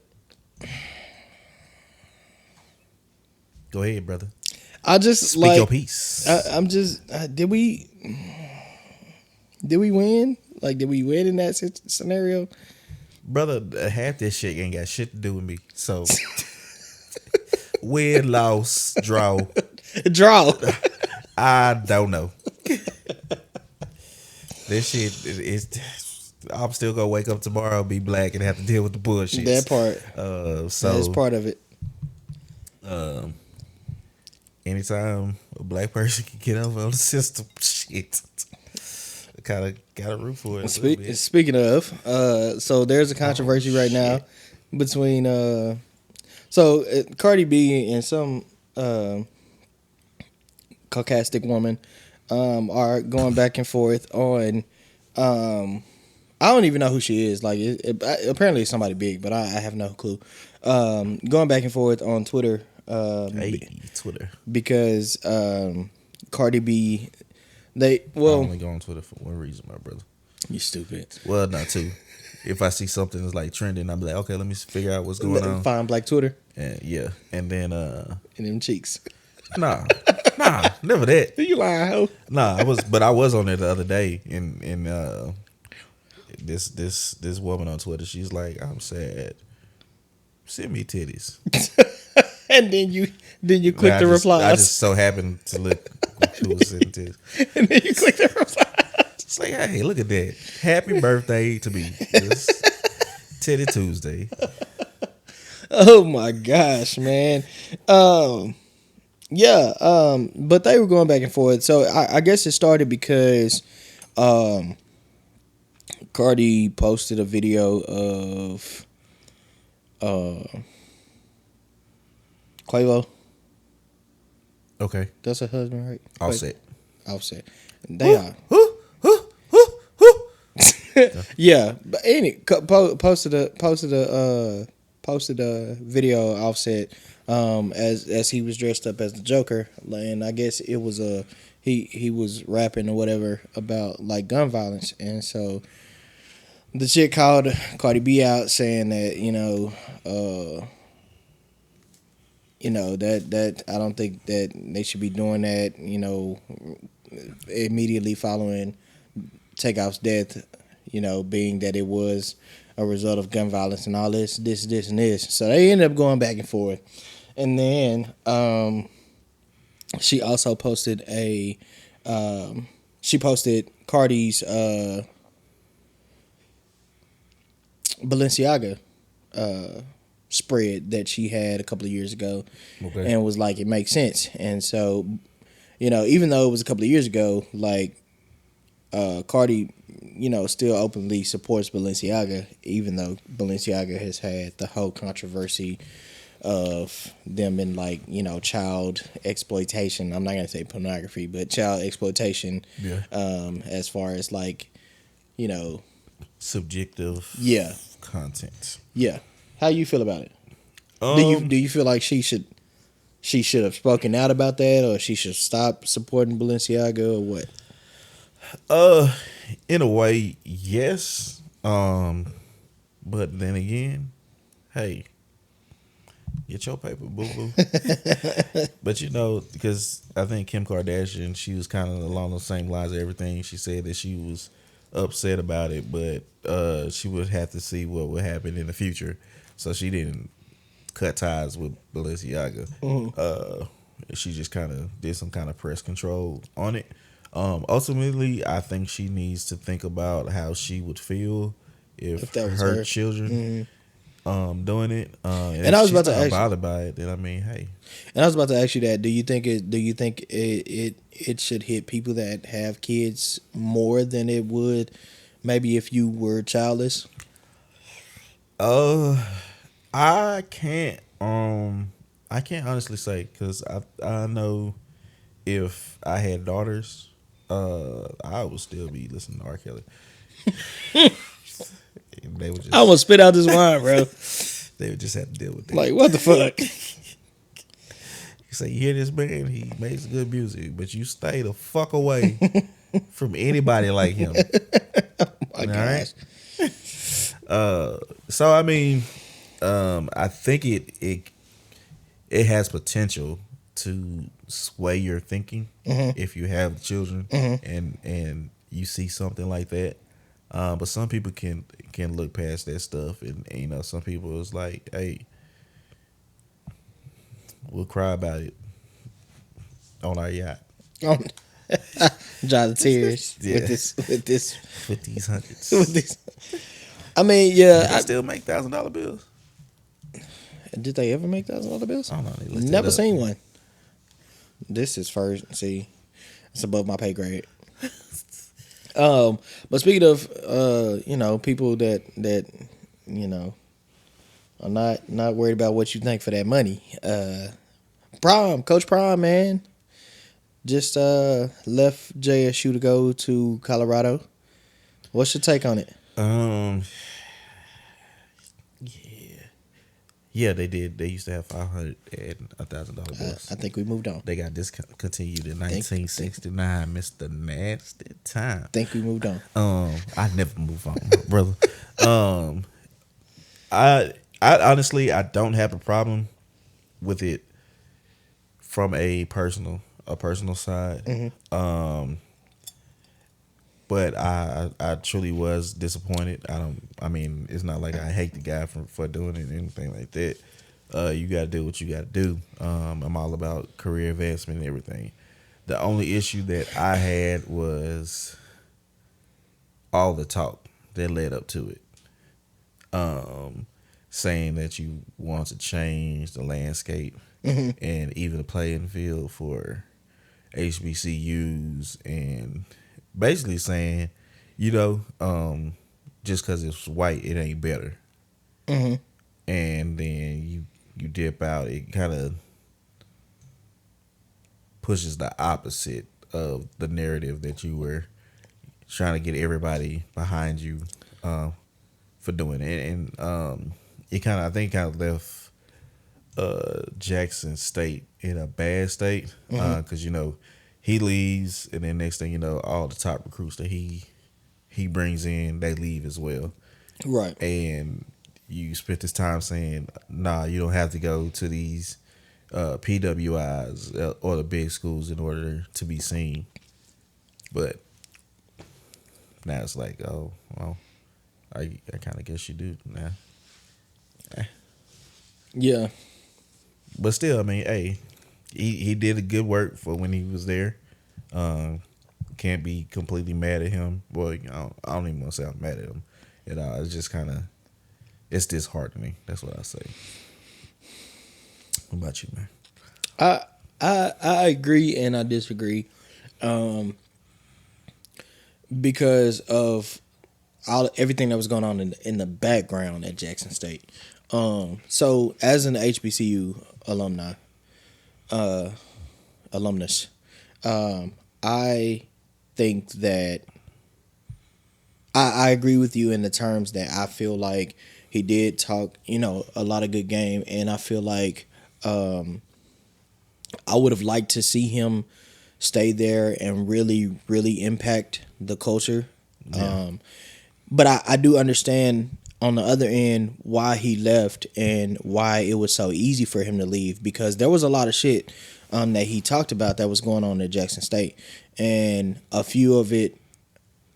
Go ahead, brother. I just Speak your piece. I'm just. Did we win? Like, did we win in that scenario? Brother, half this shit ain't got shit to do with me. So win, loss, draw. Draw. I don't know. This shit is. I'm still gonna wake up tomorrow, be black, and have to deal with the bullshit. That part. So that's part of it. Anytime a black person can get over on the system, shit. I kind of got to root for it. Speaking of, so there's a controversy right now between Cardi B and some Caucasic woman are going back and forth on. I don't even know who she is. Like, apparently it's somebody big, but I have no clue. Going back and forth on Twitter. Twitter. Because Cardi B, I only go on Twitter for one reason, my brother. You stupid. Well, not two. If I see something that's like trending, I'm like, okay, let me figure out what's going on. Find Black Twitter. And yeah, and then and them cheeks. Nah, never that. You lying, hoe? Nah, I was on there the other day, and this woman on Twitter, she's like, I'm sad. Send me titties. And then you click the replies. I just so happened to look who was sending titties. And then you click the replies. It's like, hey, look at that. Happy birthday to me. It's Titty Tuesday. Oh my gosh, man. But they were going back and forth. So I guess it started because Cardi posted a video of Quavo. Okay. That's her husband, right? Offset. They are. Yeah, but posted a video Offset as he was dressed up as the Joker, and I guess it was he was rapping or whatever about like gun violence, and so the chick called Cardi B out saying that that I don't think that they should be doing that, immediately following Takeoff's death, being that it was a result of gun violence and all this. And this. So they ended up going back and forth. And then she also posted Cardi's Balenciaga spread that she had a couple of years ago, and was like, it makes sense. And so, even though it was a couple of years ago, like Cardi, still openly supports Balenciaga, even though Balenciaga has had the whole controversy of them in like, child exploitation. I'm not gonna say pornography, but child exploitation. Yeah. As far as like, subjective. Yeah. Content. Yeah. How you feel about it? Do you feel like she should have spoken out about that, or she should stop supporting Balenciaga, or what? In a way, yes. But then again, hey, get your paper, boo boo. But because I think Kim Kardashian, she was kind of along the same lines of everything. She said that she was upset about it, but she would have to see what would happen in the future. So she didn't cut ties with Balenciaga. She just kind of did some kind of press control on it. Ultimately, I think she needs to think about how she would feel if If that was her her. children doing it. And And I if was she's about to not ask you, bothered by it, then I mean, hey, and I was about to ask you that. Do you think it should hit people that have kids more than it would maybe if you were childless? uh, I can't honestly say because I know if I had daughters, I would still be listening to R. Kelly. They would I just almost spit out this wine, bro. they would just have to deal with that. Like, what the fuck? You say you hear this man, he makes good music, but you stay the fuck away from anybody like him. My All gosh. So I mean, I think it has potential to sway your thinking if you have children and you see something like that. But some people can look past that stuff, and you know, some people is like, hey, we'll cry about it on our yacht Dry the tears Yeah. with this with these hundreds. with this. I mean, Did yeah. they still make $1,000 bills? Did they ever make $1,000 bills? I don't know. They looked it Never up. seen one. This is first. See, it's above my pay grade. But speaking of, you know, people that you know are not worried about what you think for that money. Coach Prime, man, just left JSU to go to Colorado. What's your take on it? Yeah, they did. They used to have $500 and $1,000 bills. I think we moved on. They got discontinued in 1969. Mr. Nasty Time. Think we moved on. I never move on, brother. I honestly I don't have a problem with it from a personal side. But I truly was disappointed. I mean, it's not like I hate the guy for doing it or anything like that. You got to do what you got to do. I'm all about career advancement and everything. The only issue that I had was all the talk that led up to it. Saying that you want to change the landscape and even the playing field for HBCUs, and basically saying, you know, just because it's white, it ain't better. And then you dip out, it kind of pushes the opposite of the narrative that you were trying to get everybody behind you for doing it. And it kind of, I think, kind of left Jackson State in a bad state because you know, he leaves, and then next thing you know, all the top recruits that he brings in, they leave as well. Right. And you spent this time saying, nah, you don't have to go to these PWIs or the big schools in order to be seen. But now it's like, oh, well, I kind of guess you do now. Yeah. But still, I mean, hey, he did a good work for when he was there. Can't be completely mad at him. Well, I don't even want to say I'm mad at him. You know, it's just kind of, it's disheartening. That's what I say. What about you, man? I agree and I disagree, because of everything that was going on in the background at Jackson State. So as an HBCU alumnus, I think that I agree with you in the terms that I feel like he did talk, you know, a lot of good game, and I feel like I would have liked to see him stay there and really, really impact the culture. Yeah. But I do understand on the other end why he left and why it was so easy for him to leave, because there was a lot of shit that he talked about that was going on at Jackson State, and a few of it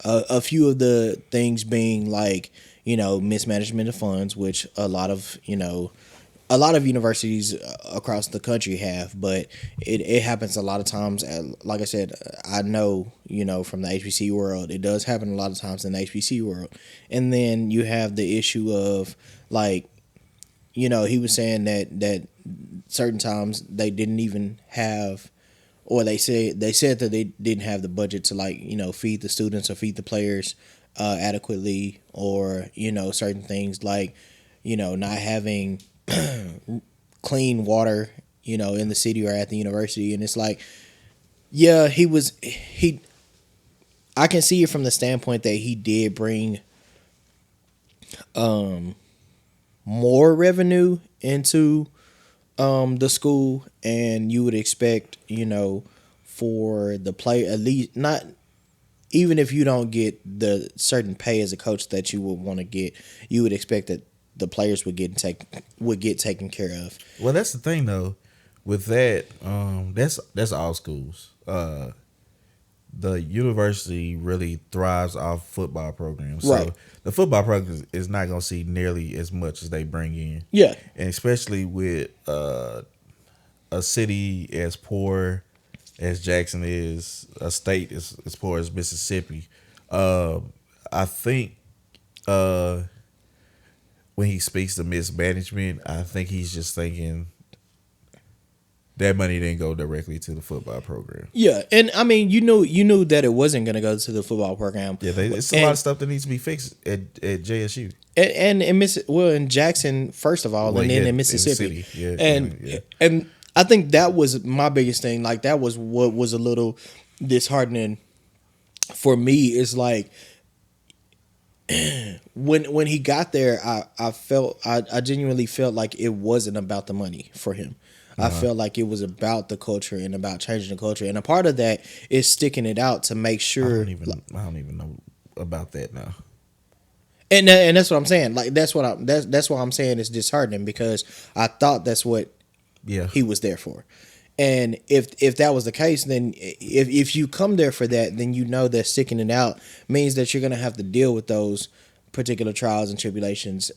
A few of the things being like, mismanagement of funds, which a lot of universities across the country have, but it happens a lot of times. Like I said, I know, from the HBC world, it does happen a lot of times in the HBC world. And then you have the issue of, like, he was saying that certain times they didn't even have, or they said that they didn't have the budget to, like, feed the students or feed the players adequately, or certain things like, not having clean water, in the city or at the university. And it's like, yeah, I can see it from the standpoint that he did bring more revenue into the school, and you would expect, for the player, at least, not even if you don't get the certain pay as a coach that you would want to get, you would expect that the players would get taken care of. Well, that's the thing though. With that, that's all schools. The university really thrives off football programs. So Right. the football program is not going to see nearly as much as they bring in. Yeah. And especially with a city as poor as Jackson is, a state as poor as Mississippi. I think when he speaks to mismanagement, I think he's just thinking that money didn't go directly to the football program. Yeah, and I mean, you knew that it wasn't going to go to the football program. Yeah, it's a lot of stuff that needs to be fixed at JSU. And in Jackson, first of all, and then in Mississippi. And I think that was my biggest thing. Like, that was what was a little disheartening for me. Is like, when he got there, I genuinely felt like it wasn't about the money for him. I felt like it was about the culture and about changing the culture, and a part of that is sticking it out to make sure. I don't even know about that now. And that's what I'm saying. Like, that's why I'm saying it's disheartening, because I thought that's what he was there for. And if that was the case, then if you come there for that, then that sticking it out means that you're going to have to deal with those particular trials and tribulations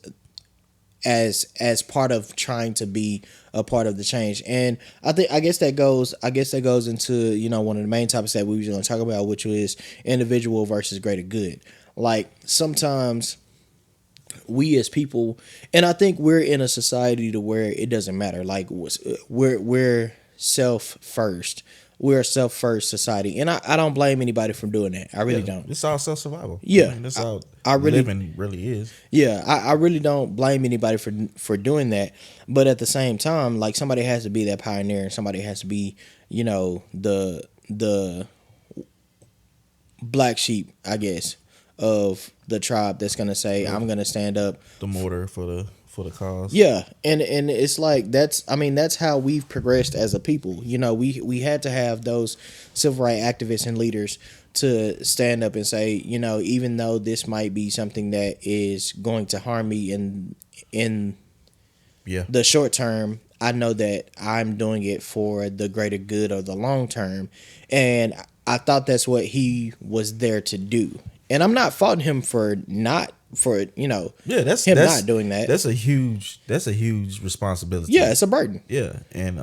as part of trying to be a part of the change. And I guess that goes into, one of the main topics that we were going to talk about, which was individual versus greater good. Like, sometimes we as people, and I think we're in a society to where it doesn't matter. Like, we're self first. We're a self first society, and I don't blame anybody for doing that. I really don't. It's all self survival. Yeah, I mean, that's all living really is. Yeah, I really don't blame anybody for doing that. But at the same time, like, somebody has to be that pioneer, and somebody has to be, the black sheep, I guess, of the tribe that's gonna say, I'm gonna stand up. The mortar for the cause. Yeah, and it's like, that's how we've progressed as a people. We had to have those civil rights activists and leaders to stand up and say, even though this might be something that is going to harm me in the short term, I know that I'm doing it for the greater good of the long term. And I thought that's what he was there to do. And I'm not faulting him for not doing that. That's a huge responsibility. Yeah, it's a burden. Yeah, and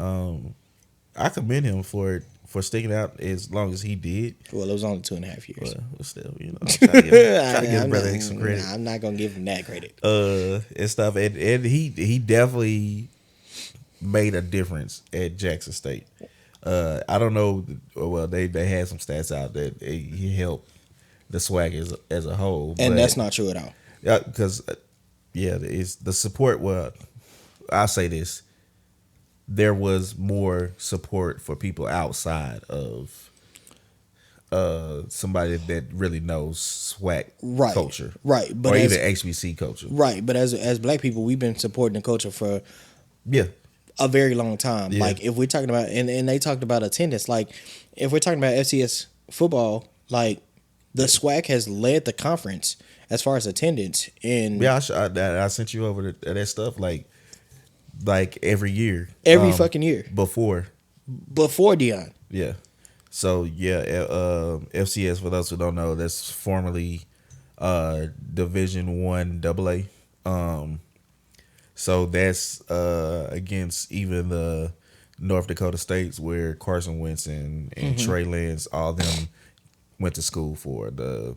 I commend him for sticking out as long as he did. Well, it was only 2.5 years. But still, try to give brother extra credit. I'm not gonna give him that credit. And stuff, and he definitely made a difference at Jackson State. I don't know. Well, they had some stats out that he helped the SWAC as a whole, and that's not true at all. Yeah, because it's the support. Well, I'll say this: there was more support for people outside of somebody that really knows SWAC culture, right? But or even HBC culture, right? But as black people, we've been supporting the culture for a very long time. Yeah. Like, if we're talking about, and they talked about attendance, like, if we're talking about FCS football, like, the SWAC has led the conference as far as attendance. And I sent you over that stuff like every year, every fucking year before Deion. Yeah, So yeah, FCS, for those who don't know, that's formerly Division One AA. So that's against even the North Dakota states where Carson Wentz and Trey Lance, all them went to school for the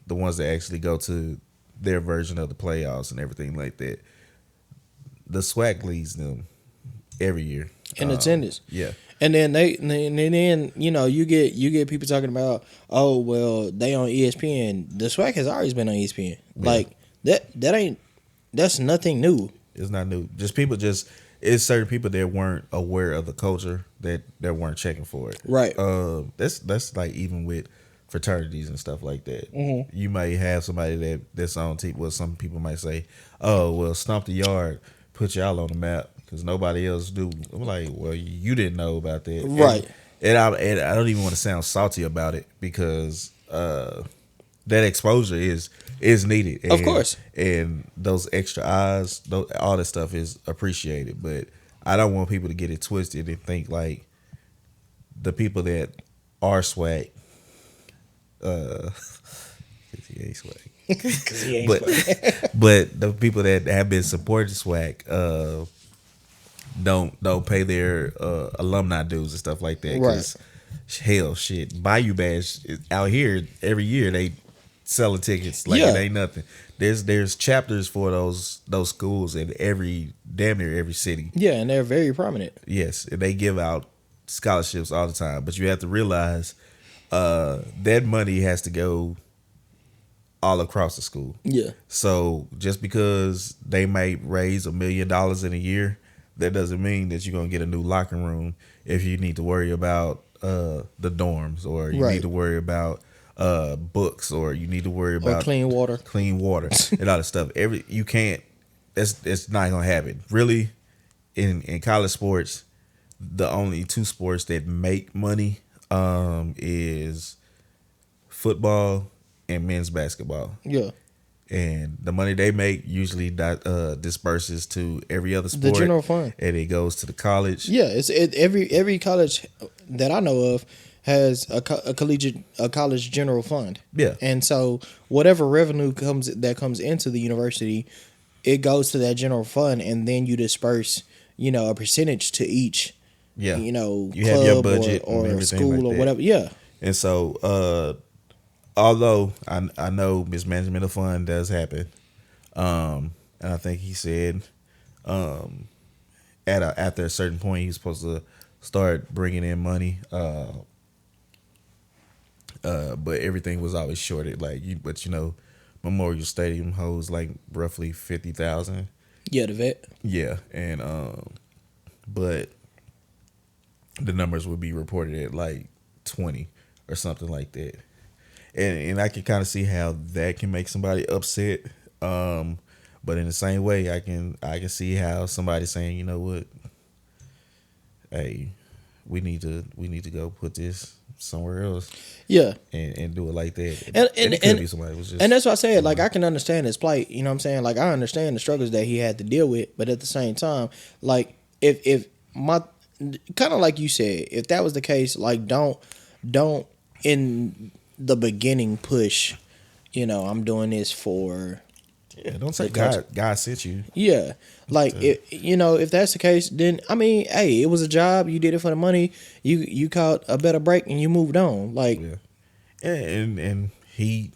ones that actually go to their version of the playoffs and everything like that. The SWAC leads them every year in attendance. Yeah, And then then you get people talking about, oh well, they on ESPN. The SWAC has always been on ESPN. Like that's nothing new. it's not new. It's certain people that weren't aware of the culture that weren't checking for it. Right. That's like even with fraternities and stuff like that. Mm-hmm. You might have somebody that's on TV. Well, some people might say, "Oh, well, Stomp the Yard put y'all on the map because nobody else do." I'm like, "Well, you didn't know about that." Right. And I don't even want to sound salty about it because that exposure is needed. Of course. And those extra eyes, all that stuff is appreciated. But I don't want people to get it twisted and think like the people that are swag, he ain't swag. 'Cause he ain't But swag. but the people that have been supporting swag don't pay their alumni dues and stuff like that. 'Cause hell, shit, Bayou Bash out here every year they selling tickets like it ain't nothing. There's chapters for those schools in damn near every city. Yeah, and they're very prominent. Yes, and they give out scholarships all the time. But you have to realize that money has to go all across the school. Yeah. So just because they might raise $1 million in a year, that doesn't mean that you're gonna get a new locker room if you need to worry about the dorms, or you need to worry about books, or you need to worry about clean water and all that stuff. You can't. It's not gonna happen. Really, in college sports, the only two sports that make money is football and men's basketball. Yeah. And the money they make usually disperses to every other sport. The general fund. And it goes to the college. Yeah, every college that I know of has a college general fund. Yeah. And so whatever revenue comes into the university, it goes to that general fund, and then you disperse, a percentage to each. Yeah. You club have your budget or school like or that. whatever. Yeah. And so although I know mismanagement of fund does happen, and I think he said after a certain point he's supposed to start bringing in money, but everything was always shorted. Memorial Stadium holds like roughly 50,000. Yeah, the vet. Yeah, and but the numbers would be reported at like 20 or something like that. And I can kind of see how that can make somebody upset. But in the same way, I can see how somebody's saying, you know what, hey, we need to go put this somewhere else. Yeah. And do it like that. And it could be somebody who was just, and that's why I said, like, I can understand his plight. You know what I'm saying? Like, I understand the struggles that he had to deal with, but at the same time, like, if my kind of like you said, if that was the case, like, don't in the beginning push, I'm doing this for. Yeah, don't say God sent you. Yeah, like if that's the case, then I mean, hey, it was a job. You did it for the money. You caught a better break and you moved on. Like, yeah, and he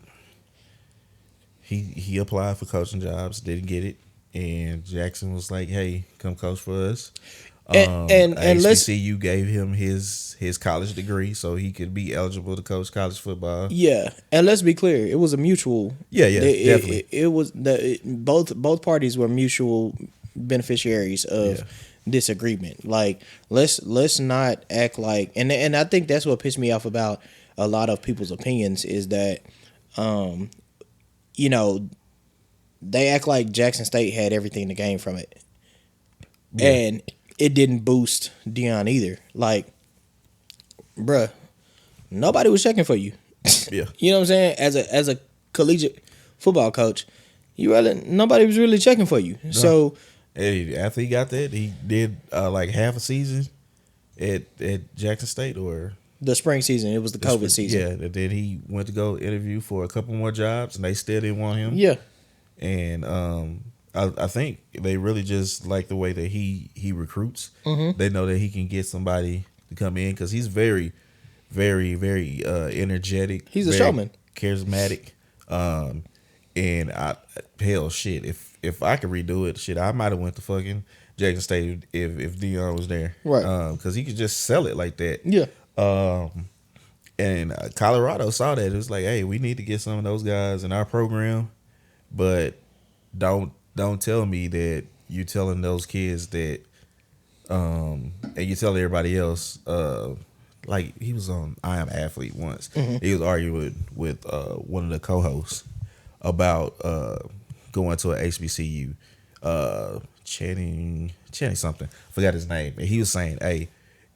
applied for coaching jobs, didn't get it, and Jackson was like, "Hey, come coach for us." And HBCU gave him his college degree so he could be eligible to coach college football. Yeah, and let's be clear, it was a mutual. Yeah, definitely. It was both parties were mutual beneficiaries of this agreement. Like, let's not act like, and I think that's what pissed me off about a lot of people's opinions is that, they act like Jackson State had everything to gain from it, and it didn't boost Deion either. Like, bruh, nobody was checking for you. Yeah. You know what I'm saying? As a collegiate football coach, nobody was really checking for you. No. So after he got that, he did like half a season at Jackson State, or The spring season. It was the COVID season. Yeah, and then he went to go interview for a couple more jobs, and they still didn't want him. Yeah. And I think they really just like the way that he recruits. Mm-hmm. They know that he can get somebody to come in because he's very, very, very energetic. He's a very showman. Charismatic. And shit, if I could redo it, shit, I might have went to fucking Jackson State if Dion was there, Right? Because he could just sell it like that. Yeah. And Colorado saw that. It was like, hey, we need to get some of those guys in our program, but don't tell me that you're telling those kids that, and you tell everybody else, like he was on I Am Athlete once. Mm-hmm. He was arguing with one of the co-hosts about going to a HBCU, Channing something, forgot his name, and he was saying, hey,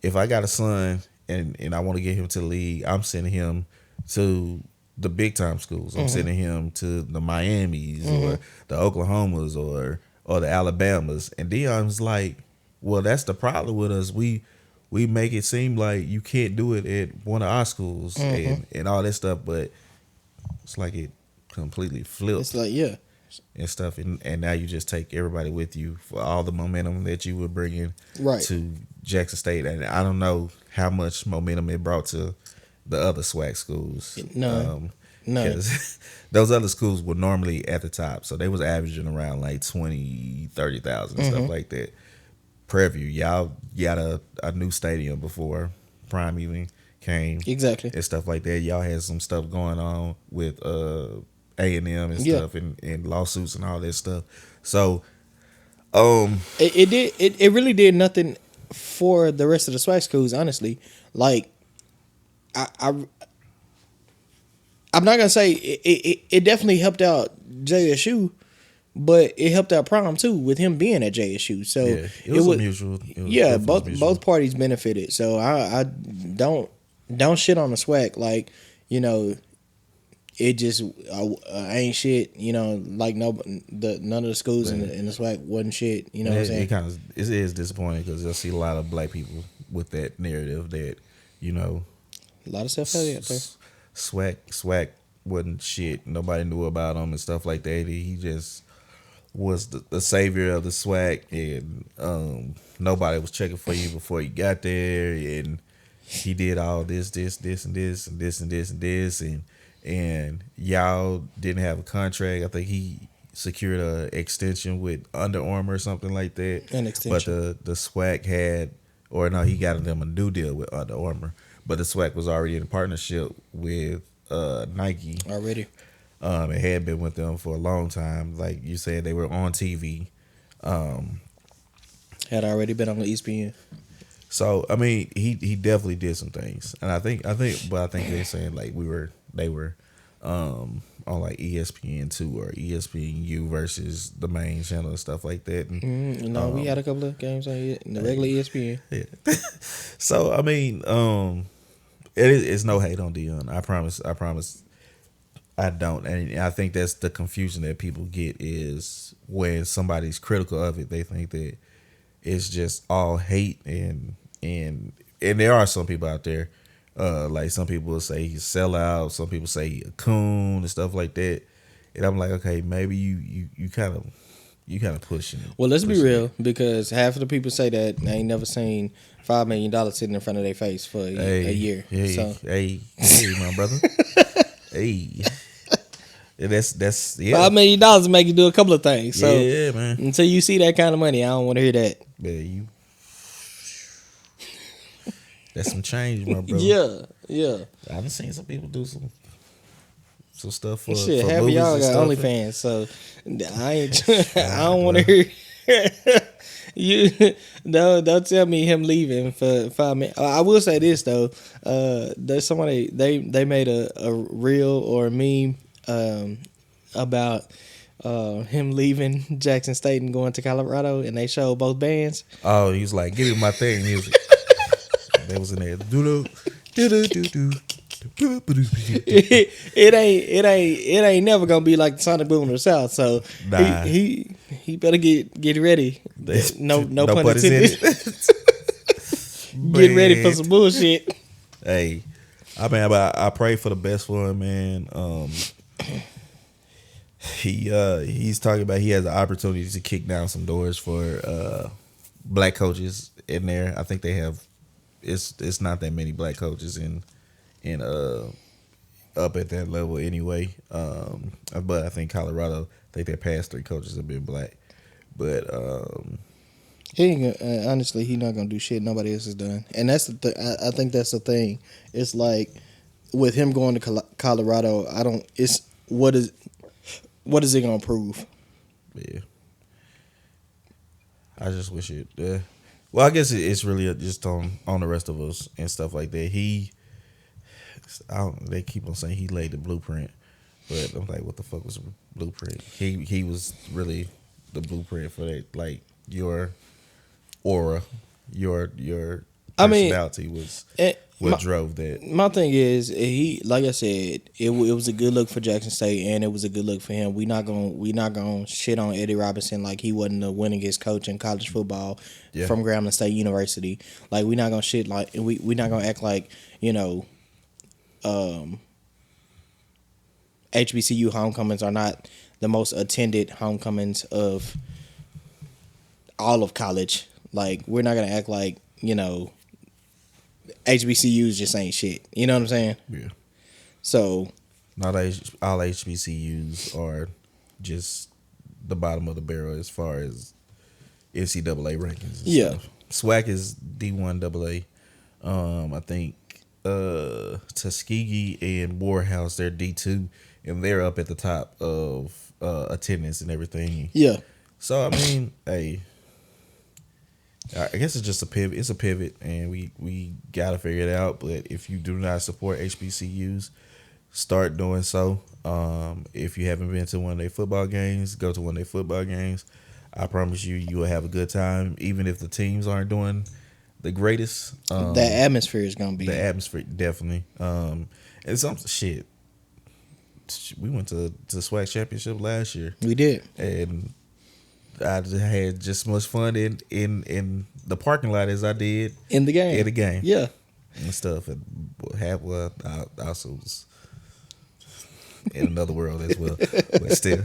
if I got a son and I want to get him to the league, I'm sending him to the big time schools. I'm sending him to the Miamis or the Oklahomas or the Alabamas. And Dion's like, well, that's the problem with us. We make it seem like you can't do it at one of our schools and all that stuff, but it's like it completely flipped. It's like, yeah. And stuff, and now you just take everybody with you for all the momentum that you were bringing Right. to Jackson State, and I don't know how much momentum it brought to the other SWAC schools. None. 'Cause those other schools were normally at the top, so they was averaging around like 20, 30,000 and stuff like that. Prairie View, y'all got a new stadium before Prime even came, Exactly. and stuff like that. Y'all had some stuff going on with A&M and stuff, and lawsuits and all that stuff. So, it really did nothing for the rest of the SWAC schools, honestly. Like, I'm not gonna say it definitely helped out JSU, but it helped out Prime too with him being at JSU. So yeah, it was mutual. Both parties benefited. So I don't shit on the SWAC, like, you know. It just ain't shit, you know. Like none of the schools in the SWAC wasn't shit, you know what I'm saying? It is disappointing because I see a lot of black people with that narrative that, you know, A lot of stuff out there. SWAC wasn't shit. Nobody knew about him and stuff like that. He just was the savior of the SWAC, and nobody was checking for you before you got there, and he did all this, and y'all didn't have a contract. I think he secured a extension with Under Armour or something like that. An extension. But the SWAC had, or no, he got them a new deal with Under Armour. But the SWAC was already in partnership with Nike Already. It had been with them for a long time. Like you said, they were on TV. Had already been on the ESPN. So I mean, he definitely did some things, and I think they're saying like they were on like ESPN2 or ESPNU versus the main channel and stuff like that. And, we had a couple of games on the regular ESPN. Yeah. So I mean, it's no hate on Dion. I promise. I don't, and I think that's the confusion that people get is when somebody's critical of it, they think that it's just all hate, and there are some people out there, like some people will say he's a sellout, some people say he's a coon and stuff like that, and I'm like, okay, maybe you kind of pushing it. Well, let's be real, because half of the people say that they ain't never seen $5 million sitting in front of their face for a year. Hey, my brother. Hey. That's yeah. $5 million make you do a couple of things. So yeah, man. Until you see that kind of money, I don't want to hear that. Yeah, that's some change, my brother. Yeah. I've seen some people do some stuff for shit. for Half of movies y'all and got stuff. OnlyFans, so I ain't. I don't want to hear. You don't tell me him leaving for 5 minutes. I will say this though. There's somebody they made a reel or a meme about him leaving Jackson State and going to Colorado, and they showed both bands. Oh, he was like, "Give me my thing," music. They was in there. It ain't never gonna be like the Sonic Boom of the South. So nah. he better get ready. No pun intended. Get ready for some bullshit. Hey, I pray for the best for him, man. He's talking about he has the opportunity to kick down some doors for black coaches in there. I think they have it's not that many black coaches in up at that level anyway. But I think Colorado, I think their past 3 coaches have been black. But He ain't gonna, honestly, he not gonna do shit nobody else has done, and that's the I think that's the thing. It's like with him going to Colorado, I don't. It's what is it gonna prove? yeah, I just wish it. Well, I guess it's really just on the rest of us and stuff like that. They keep on saying he laid the blueprint, but I'm like, what the fuck was the blueprint? He was really the blueprint for that. Like your aura, your I mean, personality was it, what drove that. my thing is he, like I said, it was a good look for Jackson State, and it was a good look for him. We not gonna shit on Eddie Robinson like he wasn't the winningest coach in college football from Grambling State University. Like we not gonna shit like we not gonna act like HBCU homecomings are not the most attended homecomings of all of college. Like we're not gonna act like HBCUs just ain't shit. You know what I'm saying? Yeah. So Not all HBCUs are just the bottom of the barrel as far as NCAA rankings. And Yeah. stuff. SWAC is D1 AA. I think Tuskegee and Morehouse, they're D2, and they're up at the top of attendance and everything. yeah, So I mean, hey, I guess it's just a pivot. It's a pivot, and we gotta figure it out. But if you do not support HBCUs, start doing so. If you haven't been to one of their football games, go to one of their football games. I promise you will have a good time, even if the teams aren't doing the greatest. the atmosphere is gonna be. The atmosphere definitely. And some shit. We went to the SWAC championship last year, We did. and I had just as much fun in the parking lot as I did In the game. in the game. Yeah. And stuff. And I also was in another world as well, but still.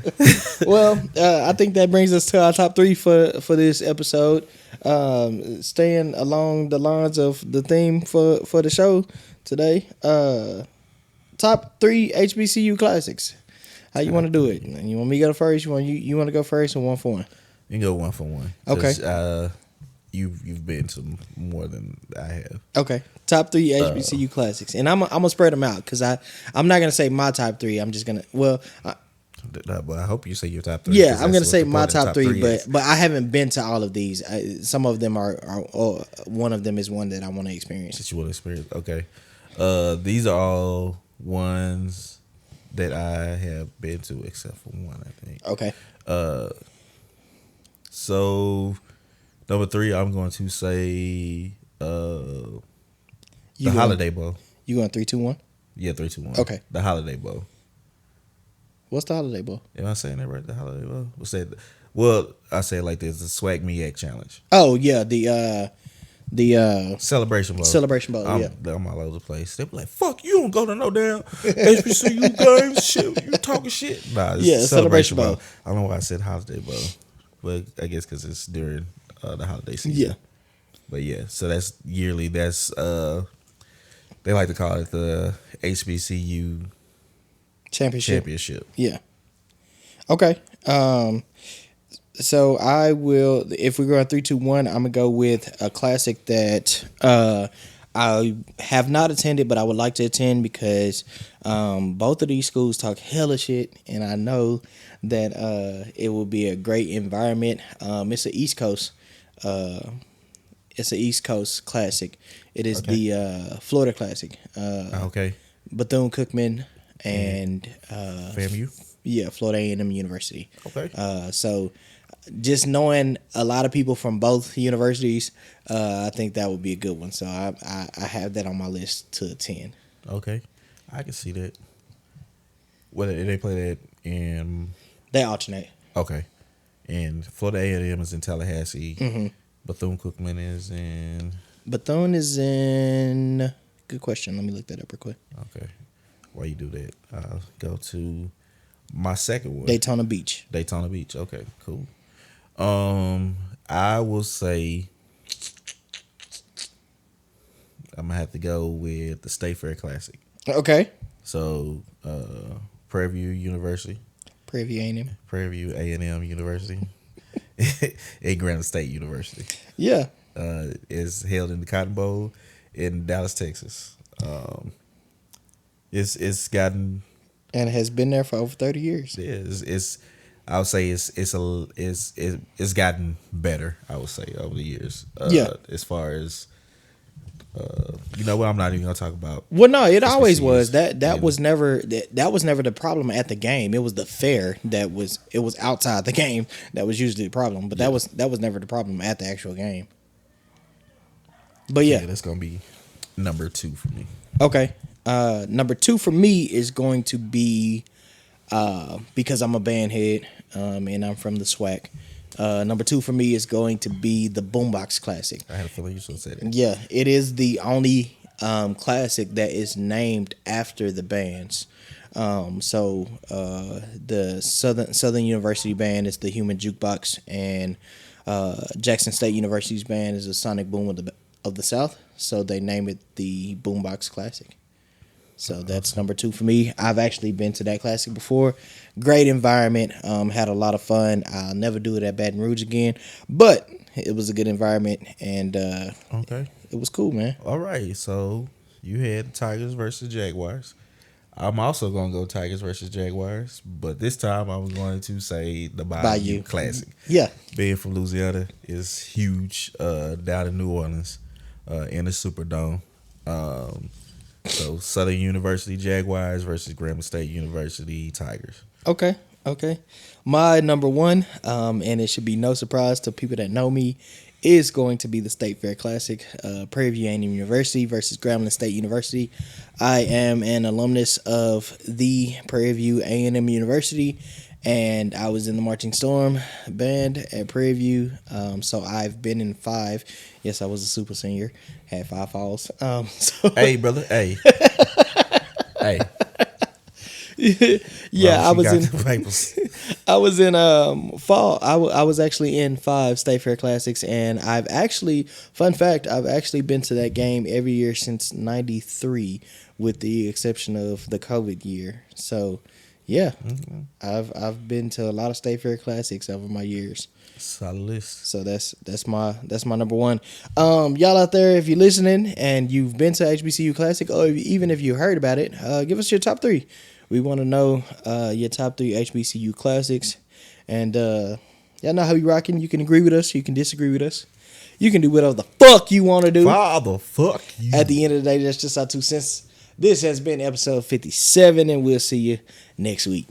Well, I think that brings us to our top 3 for this episode. Staying along the lines of the theme for the show today. Top 3 HBCU classics. How you want to do it? You want me to go first? You want to go first or one for one? You can go one for one. Okay. 'Cause, you've been to more than I have. Okay. Top 3 HBCU classics, and I'm gonna spread them out because I'm not gonna say my top 3. I'm just gonna But I hope you say your top 3. yeah, 'cause I'm that's gonna what say the my point of top 3, is. but I haven't been to all of these. Some of them are one of them is one that I want to experience. That you want to experience. Okay. These are all ones that I have been to, except for one, I think. Okay. So number 3, I'm going to say the You Holiday Bowl. You going 3, 2, 1? Yeah, 3, 2, 1. Okay. The Holiday Bowl. What's the Holiday Bowl? Am I saying that right? The Holiday Bowl. What's that? Well, I say it like this: the Swag MEAC Challenge. Oh yeah, the Celebration Bowl. Celebration Bowl. I'm, Yeah. I'm all over the place. They be like, "Fuck, you don't go to no damn HBCU games. Shit, you talking shit." Nah, it's Yeah, Celebration Bowl. I don't know why I said Holiday Bowl, but I guess because it's during the holiday season. Yeah. But yeah, so that's yearly. That's they like to call it the HBCU championship. Yeah. Okay. So I will. If we're going 3, 2, 1, I'm gonna go with a classic that I have not attended, but I would like to attend because both of these schools talk hella shit, and I know that it will be a great environment. It's an East Coast. It's an East Coast classic. It is the Florida Classic. Okay. Bethune-Cookman and FAMU. yeah, Florida A&M University. Okay. So just knowing a lot of people from both universities, I think that would be a good one. So I have that on my list to attend. Okay, I can see that. What they play that in? They alternate. Okay, and Florida A&M is in Tallahassee. Mm-hmm. Bethune-Cookman is in Bethune is in good question. Let me look that up real quick. Okay. While you do that, I'll go to my second one. Daytona Beach. Daytona Beach. Okay, cool. I will say I'm gonna have to go with the State Fair Classic. Okay. So, Prairie View University, Prairie View A&M. Prairie View A&M University, and Granite State University Yeah. is held in the Cotton Bowl in Dallas, Texas. It's gotten And it has been there for over 30 years. it's I would say it's gotten better. I would say over the years. Yeah. As far as you know what, I'm not even gonna talk about. Well, no, it always HBCUs, was. That you was never that was never the problem at the game. It was the fair it was outside the game that was usually the problem. But that was never the problem at the actual game. But yeah. That's gonna be number 2 for me. Okay. Number 2 for me is going to be because I'm a band head and I'm from the SWAC. Number 2 for me is going to be the Boombox Classic. I had a feeling you should say that. Yeah, it is the only classic that is named after the bands. So the Southern University band is the Human Jukebox, and Jackson State University's band is the Sonic Boom of the South. So they name it the Boombox Classic. So that's number 2 for me. I've actually been to that classic before. Great environment. Had a lot of fun. I'll never do it at Baton Rouge again, but it was a good environment, and Okay. it was cool, man. All right. So you had Tigers versus Jaguars. I'm also gonna go Tigers versus Jaguars, but this time I'm going to say the Bayou Classic. Yeah. Being from Louisiana is huge down in New Orleans in the Superdome. So Southern University Jaguars versus Grambling State University Tigers. Okay. My number 1, and it should be no surprise to people that know me, is going to be the State Fair Classic, Prairie View A&M University versus Grambling State University. I am an alumnus of the Prairie View A&M University, and I was in the Marching Storm band at Prairie View. So I've been in 5. Yes, I was a super senior. Had 5 falls. So Hey, brother. Hey. Hey. yeah, I She was got in. the papers. I was in fall. I was actually in 5 State Fair Classics, and I've actually, fun fact, I've actually been to that game every year since '93, with the exception of the COVID year. So, yeah, I've been to a lot of State Fair Classics over my years. Solid list. So that's my number 1. Y'all out there, if you're listening and you've been to HBCU Classic, or even if you heard about it, give us your top 3. We want to know your top 3 HBCU Classics. And y'all know how we rocking. You can agree with us. You can disagree with us. You can do whatever the fuck you want to do. Father, fuck you. At the end of the day, that's just our 2 cents. This has been episode 57, and we'll see you next week.